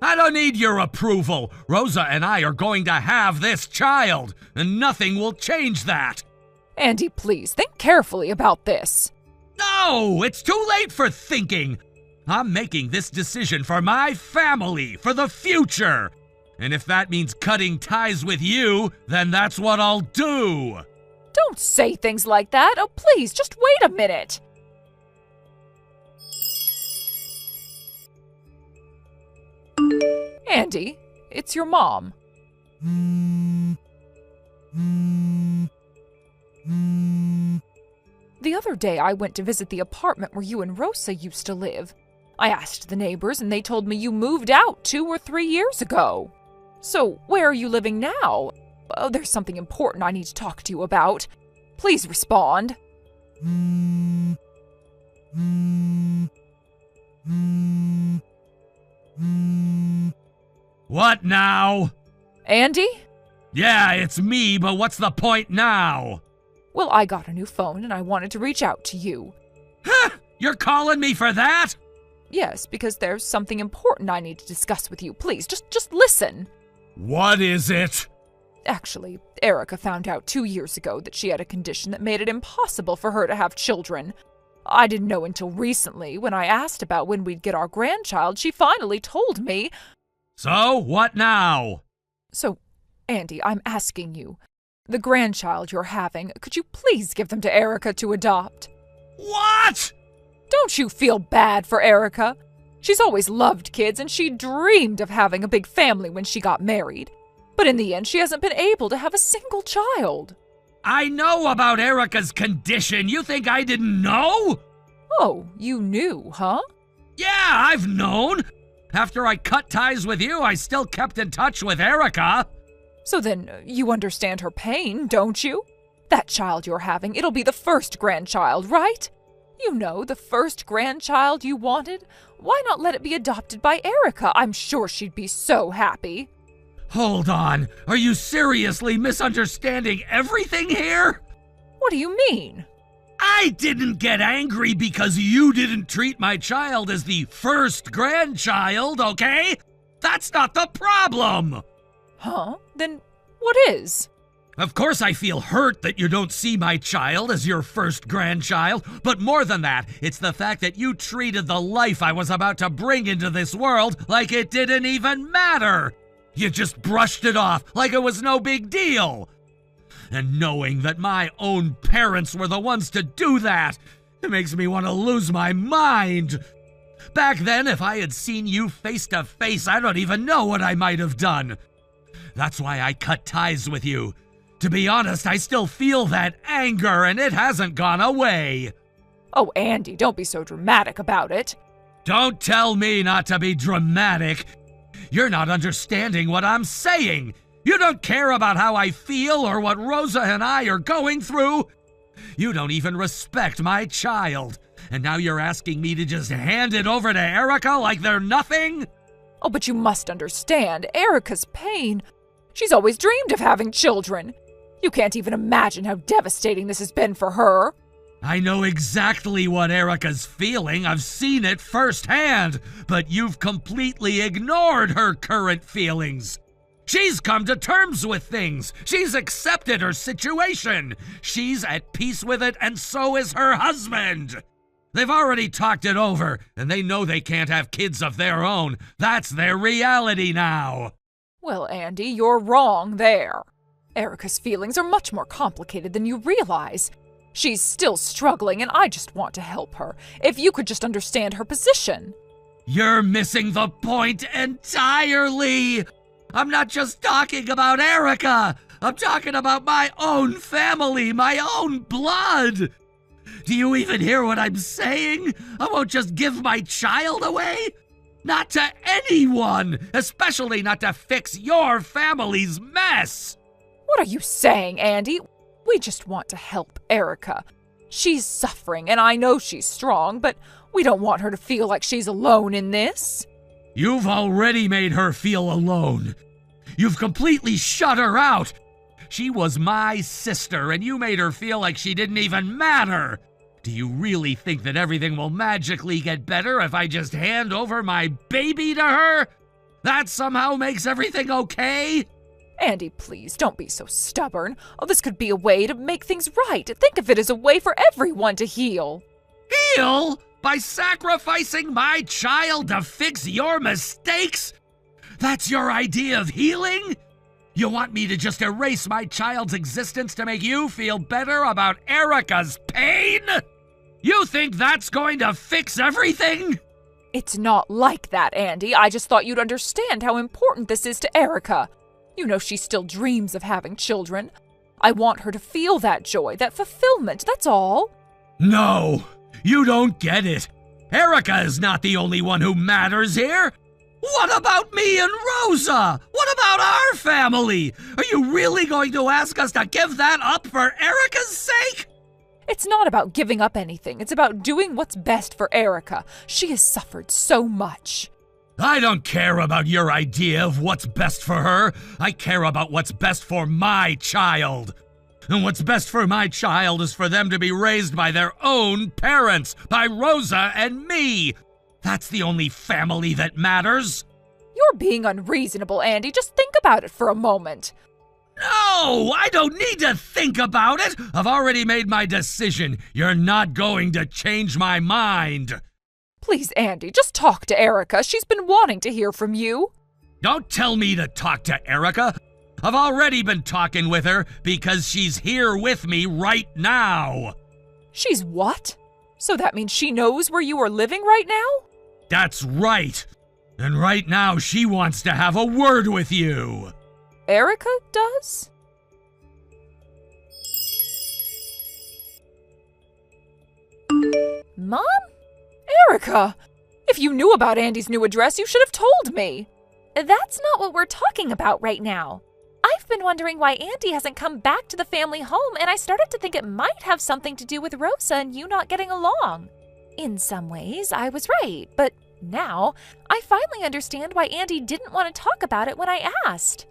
I don't need your approval. Rosa and I are going to have this child, and nothing will change that. Andy, please, think carefully about this. No, it's too late for thinking. I'm making this decision for my family, for the future. And if that means cutting ties with you, then that's what I'll do. Don't say things like that. Oh, please, just wait a minute. Andy, it's your mom. The other day I went to visit the apartment where you and Rosa used to live. I asked the neighbors and they told me you moved out 2 or 3 years ago. So where are you living now? Oh, there's something important I need to talk to you about. Please respond. What now? Andy? Yeah, it's me, but what's the point now? Well, I got a new phone and I wanted to reach out to you. Huh? You're calling me for that? Yes, because there's something important I need to discuss with you. Please, just listen. What is it? Actually, Erica found out 2 years ago that she had a condition that made it impossible for her to have children. I didn't know until recently. When I asked about when we'd get our grandchild, she finally told me. So, what now? So, Andy, I'm asking you. The grandchild you're having, could you please give them to Erica to adopt? What? Don't you feel bad for Erica? She's always loved kids and she dreamed of having a big family when she got married. But in the end, she hasn't been able to have a single child. I know about Erica's condition. You think I didn't know? Oh, you knew, huh? Yeah, I've known. After I cut ties with you, I still kept in touch with Erica. So then, you understand her pain, don't you? That child you're having, it'll be the first grandchild, right? You know, the first grandchild you wanted. Why not let it be adopted by Erica? I'm sure she'd be so happy. Hold on, are you seriously misunderstanding everything here? What do you mean? I didn't get angry because you didn't treat my child as the first grandchild, okay? That's not the problem! Huh? Then what is? Of course I feel hurt that you don't see my child as your first grandchild, but more than that, it's the fact that you treated the life I was about to bring into this world like it didn't even matter. You just brushed it off like it was no big deal. And knowing that my own parents were the ones to do that, it makes me want to lose my mind. Back then, if I had seen you face to face, I don't even know what I might have done. That's why I cut ties with you. To be honest, I still feel that anger, and it hasn't gone away. Oh, Andy, don't be so dramatic about it. Don't tell me not to be dramatic. You're not understanding what I'm saying. You don't care about how I feel or what Rosa and I are going through. You don't even respect my child. And now you're asking me to just hand it over to Erica like they're nothing? Oh, but you must understand Erica's pain. She's always dreamed of having children. You can't even imagine how devastating this has been for her. I know exactly what Erica's feeling. I've seen it firsthand. But you've completely ignored her current feelings. She's come to terms with things. She's accepted her situation. She's at peace with it, and so is her husband. They've already talked it over, and they know they can't have kids of their own. That's their reality now. Well, Andy, you're wrong there. Erica's feelings are much more complicated than you realize. She's still struggling, and I just want to help her. If you could just understand her position. You're missing the point entirely. I'm not just talking about Erica. I'm talking about my own family, my own blood. Do you even hear what I'm saying? I won't just give my child away. Not to anyone, especially not to fix your family's mess. What are you saying, Andy? We just want to help Erica. She's suffering, and I know she's strong, but we don't want her to feel like she's alone in this. You've already made her feel alone. You've completely shut her out. She was my sister, and you made her feel like she didn't even matter. Do you really think that everything will magically get better if I just hand over my baby to her? That somehow makes everything okay? Andy, please, don't be so stubborn. Oh, this could be a way to make things right. Think of it as a way for everyone to heal. Heal? By sacrificing my child to fix your mistakes? That's your idea of healing? You want me to just erase my child's existence to make you feel better about Erica's pain? You think that's going to fix everything? It's not like that, Andy. I just thought you'd understand how important this is to Erica. You know she still dreams of having children. I want her to feel that joy, that fulfillment, that's all. No, you don't get it. Erica is not the only one who matters here. What about me and Rosa? What about our family? Are you really going to ask us to give that up for Erica's sake? It's not about giving up anything. It's about doing what's best for Erica. She has suffered so much. I don't care about your idea of what's best for her. I care about what's best for my child. And what's best for my child is for them to be raised by their own parents, by Rosa and me. That's the only family that matters. You're being unreasonable, Andy. Just think about it for a moment. No, I don't need to think about it. I've already made my decision. You're not going to change my mind. Please, Andy, just talk to Erica. She's been wanting to hear from you. Don't tell me to talk to Erica. I've already been talking with her because she's here with me right now. She's what? So that means she knows where you are living right now? That's right. And right now she wants to have a word with you. Erica does? Mom? Erica! If you knew about Andy's new address, you should have told me. That's not what we're talking about right now. I've been wondering why Andy hasn't come back to the family home, and I started to think it might have something to do with Rosa and you not getting along. In some ways, I was right, but now I finally understand why Andy didn't want to talk about it when I asked.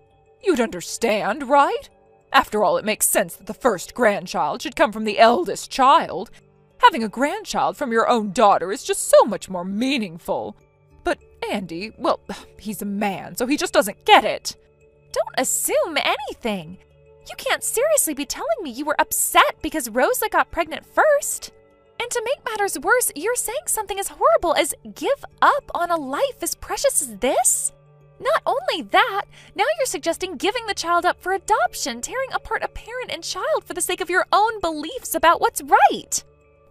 You'd understand, right? After all, it makes sense that the first grandchild should come from the eldest child. Having a grandchild from your own daughter is just so much more meaningful. But Andy, well, he's a man, so he just doesn't get it. Don't assume anything. You can't seriously be telling me you were upset because Rosa got pregnant first. And to make matters worse, you're saying something as horrible as give up on a life as precious as this? Not only that, now you're suggesting giving the child up for adoption, tearing apart a parent and child for the sake of your own beliefs about what's right.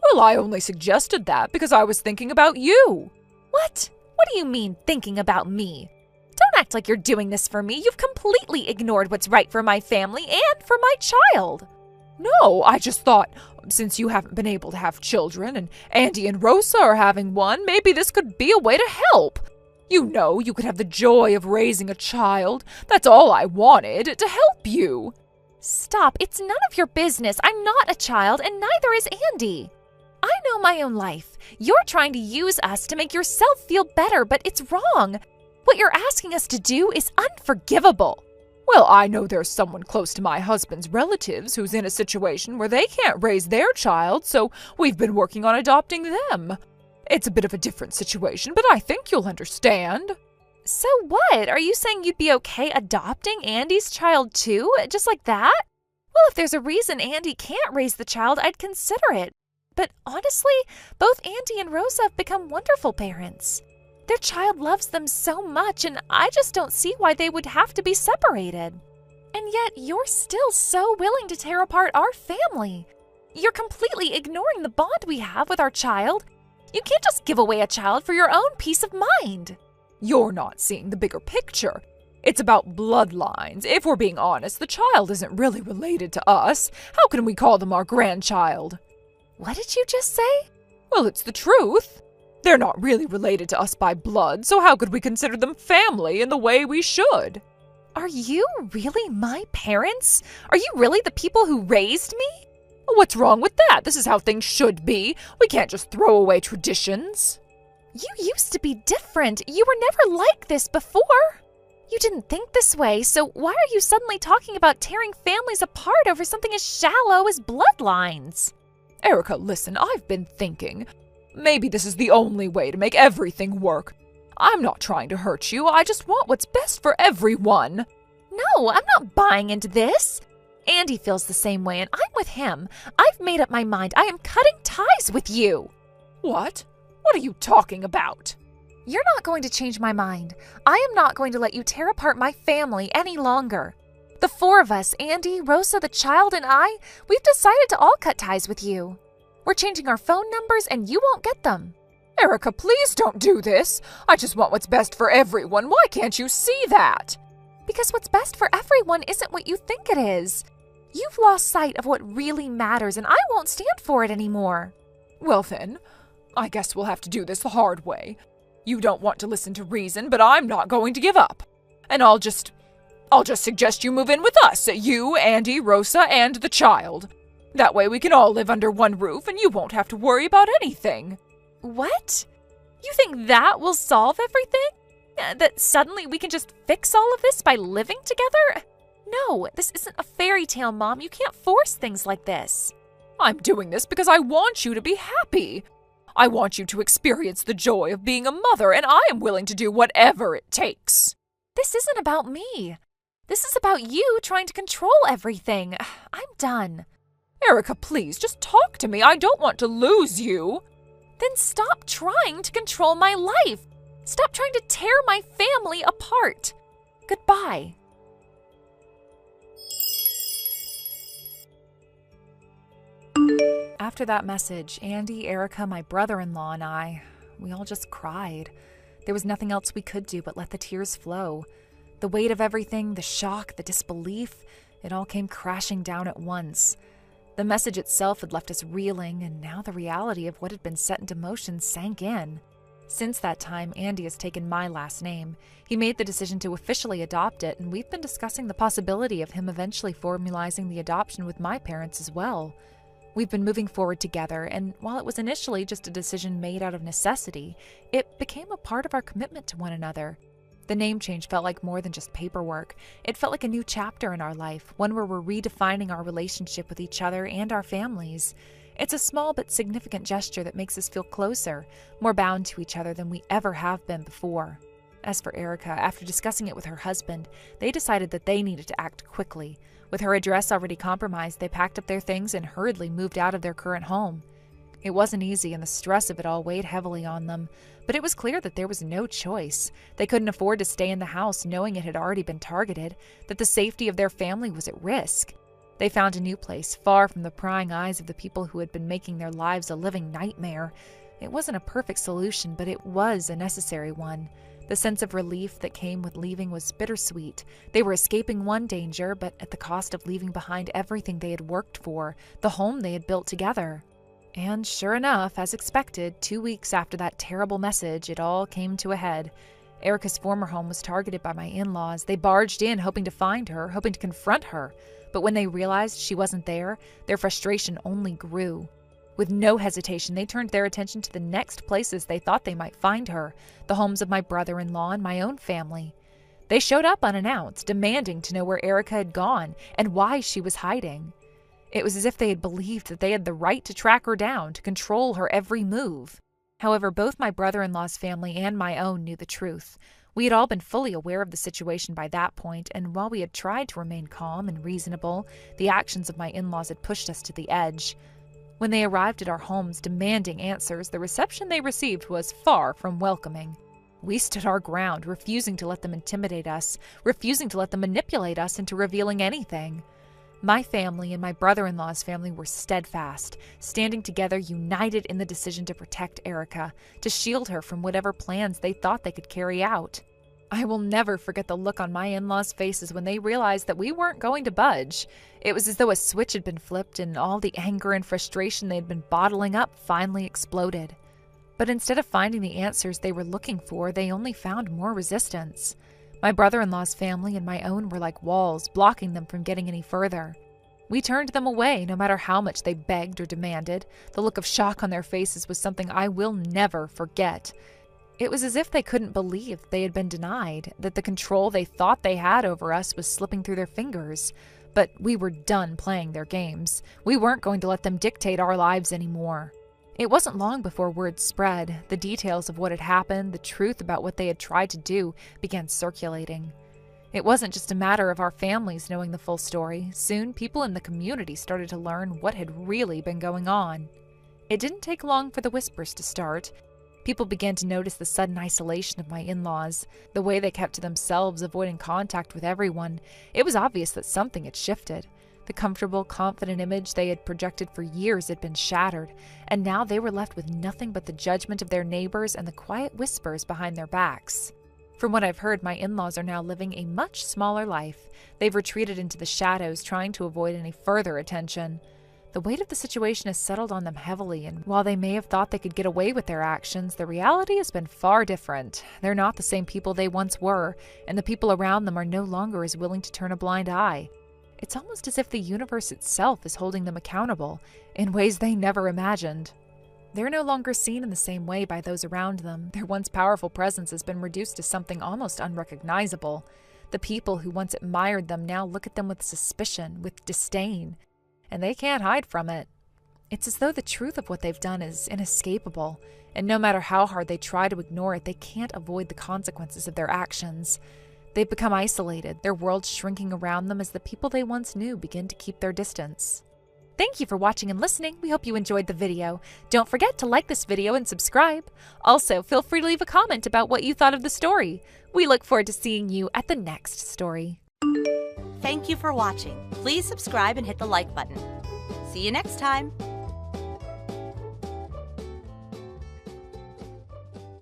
Well, I only suggested that because I was thinking about you. What? What do you mean, thinking about me? Don't act like you're doing this for me. You've completely ignored what's right for my family and for my child. No, I just thought, since you haven't been able to have children and Andy and Rosa are having one, maybe this could be a way to help. You know, you could have the joy of raising a child. That's all I wanted, to help you. Stop. It's none of your business. I'm not a child, and neither is Andy. I know my own life. You're trying to use us to make yourself feel better, but it's wrong. What you're asking us to do is unforgivable. Well, I know there's someone close to my husband's relatives who's in a situation where they can't raise their child, so we've been working on adopting them. It's a bit of a different situation, but I think you'll understand. So what? Are you saying you'd be okay adopting Andy's child too, just like that? Well, if there's a reason Andy can't raise the child, I'd consider it. But honestly, both Andy and Rosa have become wonderful parents. Their child loves them so much, and I just don't see why they would have to be separated. And yet, you're still so willing to tear apart our family. You're completely ignoring the bond we have with our child. You can't just give away a child for your own peace of mind. You're not seeing the bigger picture. It's about bloodlines. If we're being honest, the child isn't really related to us. How can we call them our grandchild? What did you just say? Well, it's the truth. They're not really related to us by blood, so how could we consider them family in the way we should? Are you really my parents? Are you really the people who raised me? What's wrong with that? This is how things should be. We can't just throw away traditions. You used to be different. You were never like this before. You didn't think this way, so why are you suddenly talking about tearing families apart over something as shallow as bloodlines? Erica, listen, I've been thinking. Maybe this is the only way to make everything work. I'm not trying to hurt you. I just want what's best for everyone. No, I'm not buying into this. Andy feels the same way, and I'm with him. I've made up my mind. I am cutting ties with you. What? What are you talking about? You're not going to change my mind. I am not going to let you tear apart my family any longer. The four of us, Andy, Rosa, the child, and I, we've decided to all cut ties with you. We're changing our phone numbers, and you won't get them. Erica, please don't do this. I just want what's best for everyone. Why can't you see that? Because what's best for everyone isn't what you think it is. You've lost sight of what really matters, and I won't stand for it anymore. Well then, I guess we'll have to do this the hard way. You don't want to listen to reason, but I'm not going to give up. And I'll just suggest you move in with us, you, Andy, Rosa, and the child. That way we can all live under one roof, and you won't have to worry about anything. What? You think that will solve everything? That suddenly we can just fix all of this by living together? No, this isn't a fairy tale, Mom. You can't force things like this. I'm doing this because I want you to be happy. I want you to experience the joy of being a mother, and I am willing to do whatever it takes. This isn't about me. This is about you trying to control everything. I'm done. Erica, please, just talk to me. I don't want to lose you. Then stop trying to control my life. Stop trying to tear my family apart. Goodbye. After that message, Andy, Erica, my brother-in-law, and we all just cried. There was nothing else we could do but let the tears flow. The weight of everything, the shock, the disbelief, it all came crashing down at once. The message itself had left us reeling, and now the reality of what had been set into motion sank in. Since that time, Andy has taken my last name. He made the decision to officially adopt it, and we've been discussing the possibility of him eventually formalizing the adoption with my parents as well. We've been moving forward together, and while it was initially just a decision made out of necessity, it became a part of our commitment to one another. The name change felt like more than just paperwork. It felt like a new chapter in our life, one where we're redefining our relationship with each other and our families. It's a small but significant gesture that makes us feel closer, more bound to each other than we ever have been before. As for Erica, after discussing it with her husband, they decided that they needed to act quickly. With her address already compromised, they packed up their things and hurriedly moved out of their current home. It wasn't easy, and the stress of it all weighed heavily on them, but it was clear that there was no choice. They couldn't afford to stay in the house knowing it had already been targeted, that the safety of their family was at risk. They found a new place, far from the prying eyes of the people who had been making their lives a living nightmare. It wasn't a perfect solution, but it was a necessary one. The sense of relief that came with leaving was bittersweet. They were escaping one danger, but at the cost of leaving behind everything they had worked for, the home they had built together. And sure enough, as expected, 2 weeks after that terrible message, it all came to a head. Erica's former home was targeted by my in-laws. They barged in, hoping to find her, hoping to confront her. But when they realized she wasn't there, their frustration only grew. With no hesitation, they turned their attention to the next places they thought they might find her, the homes of my brother-in-law and my own family. They showed up unannounced, demanding to know where Erica had gone and why she was hiding. It was as if they had believed that they had the right to track her down, to control her every move. However, both my brother-in-law's family and my own knew the truth. We had all been fully aware of the situation by that point, and while we had tried to remain calm and reasonable, the actions of my in-laws had pushed us to the edge. When they arrived at our homes demanding answers, the reception they received was far from welcoming. We stood our ground, refusing to let them intimidate us, refusing to let them manipulate us into revealing anything. My family and my brother-in-law's family were steadfast, standing together, united in the decision to protect Erica, to shield her from whatever plans they thought they could carry out. I will never forget the look on my in-laws' faces when they realized that we weren't going to budge. It was as though a switch had been flipped and all the anger and frustration they had been bottling up finally exploded. But instead of finding the answers they were looking for, they only found more resistance. My brother-in-law's family and my own were like walls, blocking them from getting any further. We turned them away, no matter how much they begged or demanded. The look of shock on their faces was something I will never forget. It was as if they couldn't believe they had been denied, that the control they thought they had over us was slipping through their fingers. But we were done playing their games. We weren't going to let them dictate our lives anymore. It wasn't long before word spread. The details of what had happened, the truth about what they had tried to do, began circulating. It wasn't just a matter of our families knowing the full story. Soon, people in the community started to learn what had really been going on. It didn't take long for the whispers to start. People began to notice the sudden isolation of my in-laws, the way they kept to themselves, avoiding contact with everyone. It was obvious that something had shifted. The comfortable, confident image they had projected for years had been shattered, and now they were left with nothing but the judgment of their neighbors and the quiet whispers behind their backs. From what I've heard, my in-laws are now living a much smaller life. They've retreated into the shadows, trying to avoid any further attention. The weight of the situation has settled on them heavily, and while they may have thought they could get away with their actions, the reality has been far different. They're not the same people they once were, and the people around them are no longer as willing to turn a blind eye. It's almost as if the universe itself is holding them accountable in ways they never imagined. They're no longer seen in the same way by those around them. Their once powerful presence has been reduced to something almost unrecognizable. The people who once admired them now look at them with suspicion, with disdain, and they can't hide from it. It's as though the truth of what they've done is inescapable, and no matter how hard they try to ignore it, they can't avoid the consequences of their actions. They've become isolated, their world shrinking around them as the people they once knew begin to keep their distance. Thank you for watching and listening. We hope you enjoyed the video. Don't forget to like this video and subscribe. Also, feel free to leave a comment about what you thought of the story. We look forward to seeing you at the next story. Thank you for watching. Please subscribe and hit the like button. See you next time.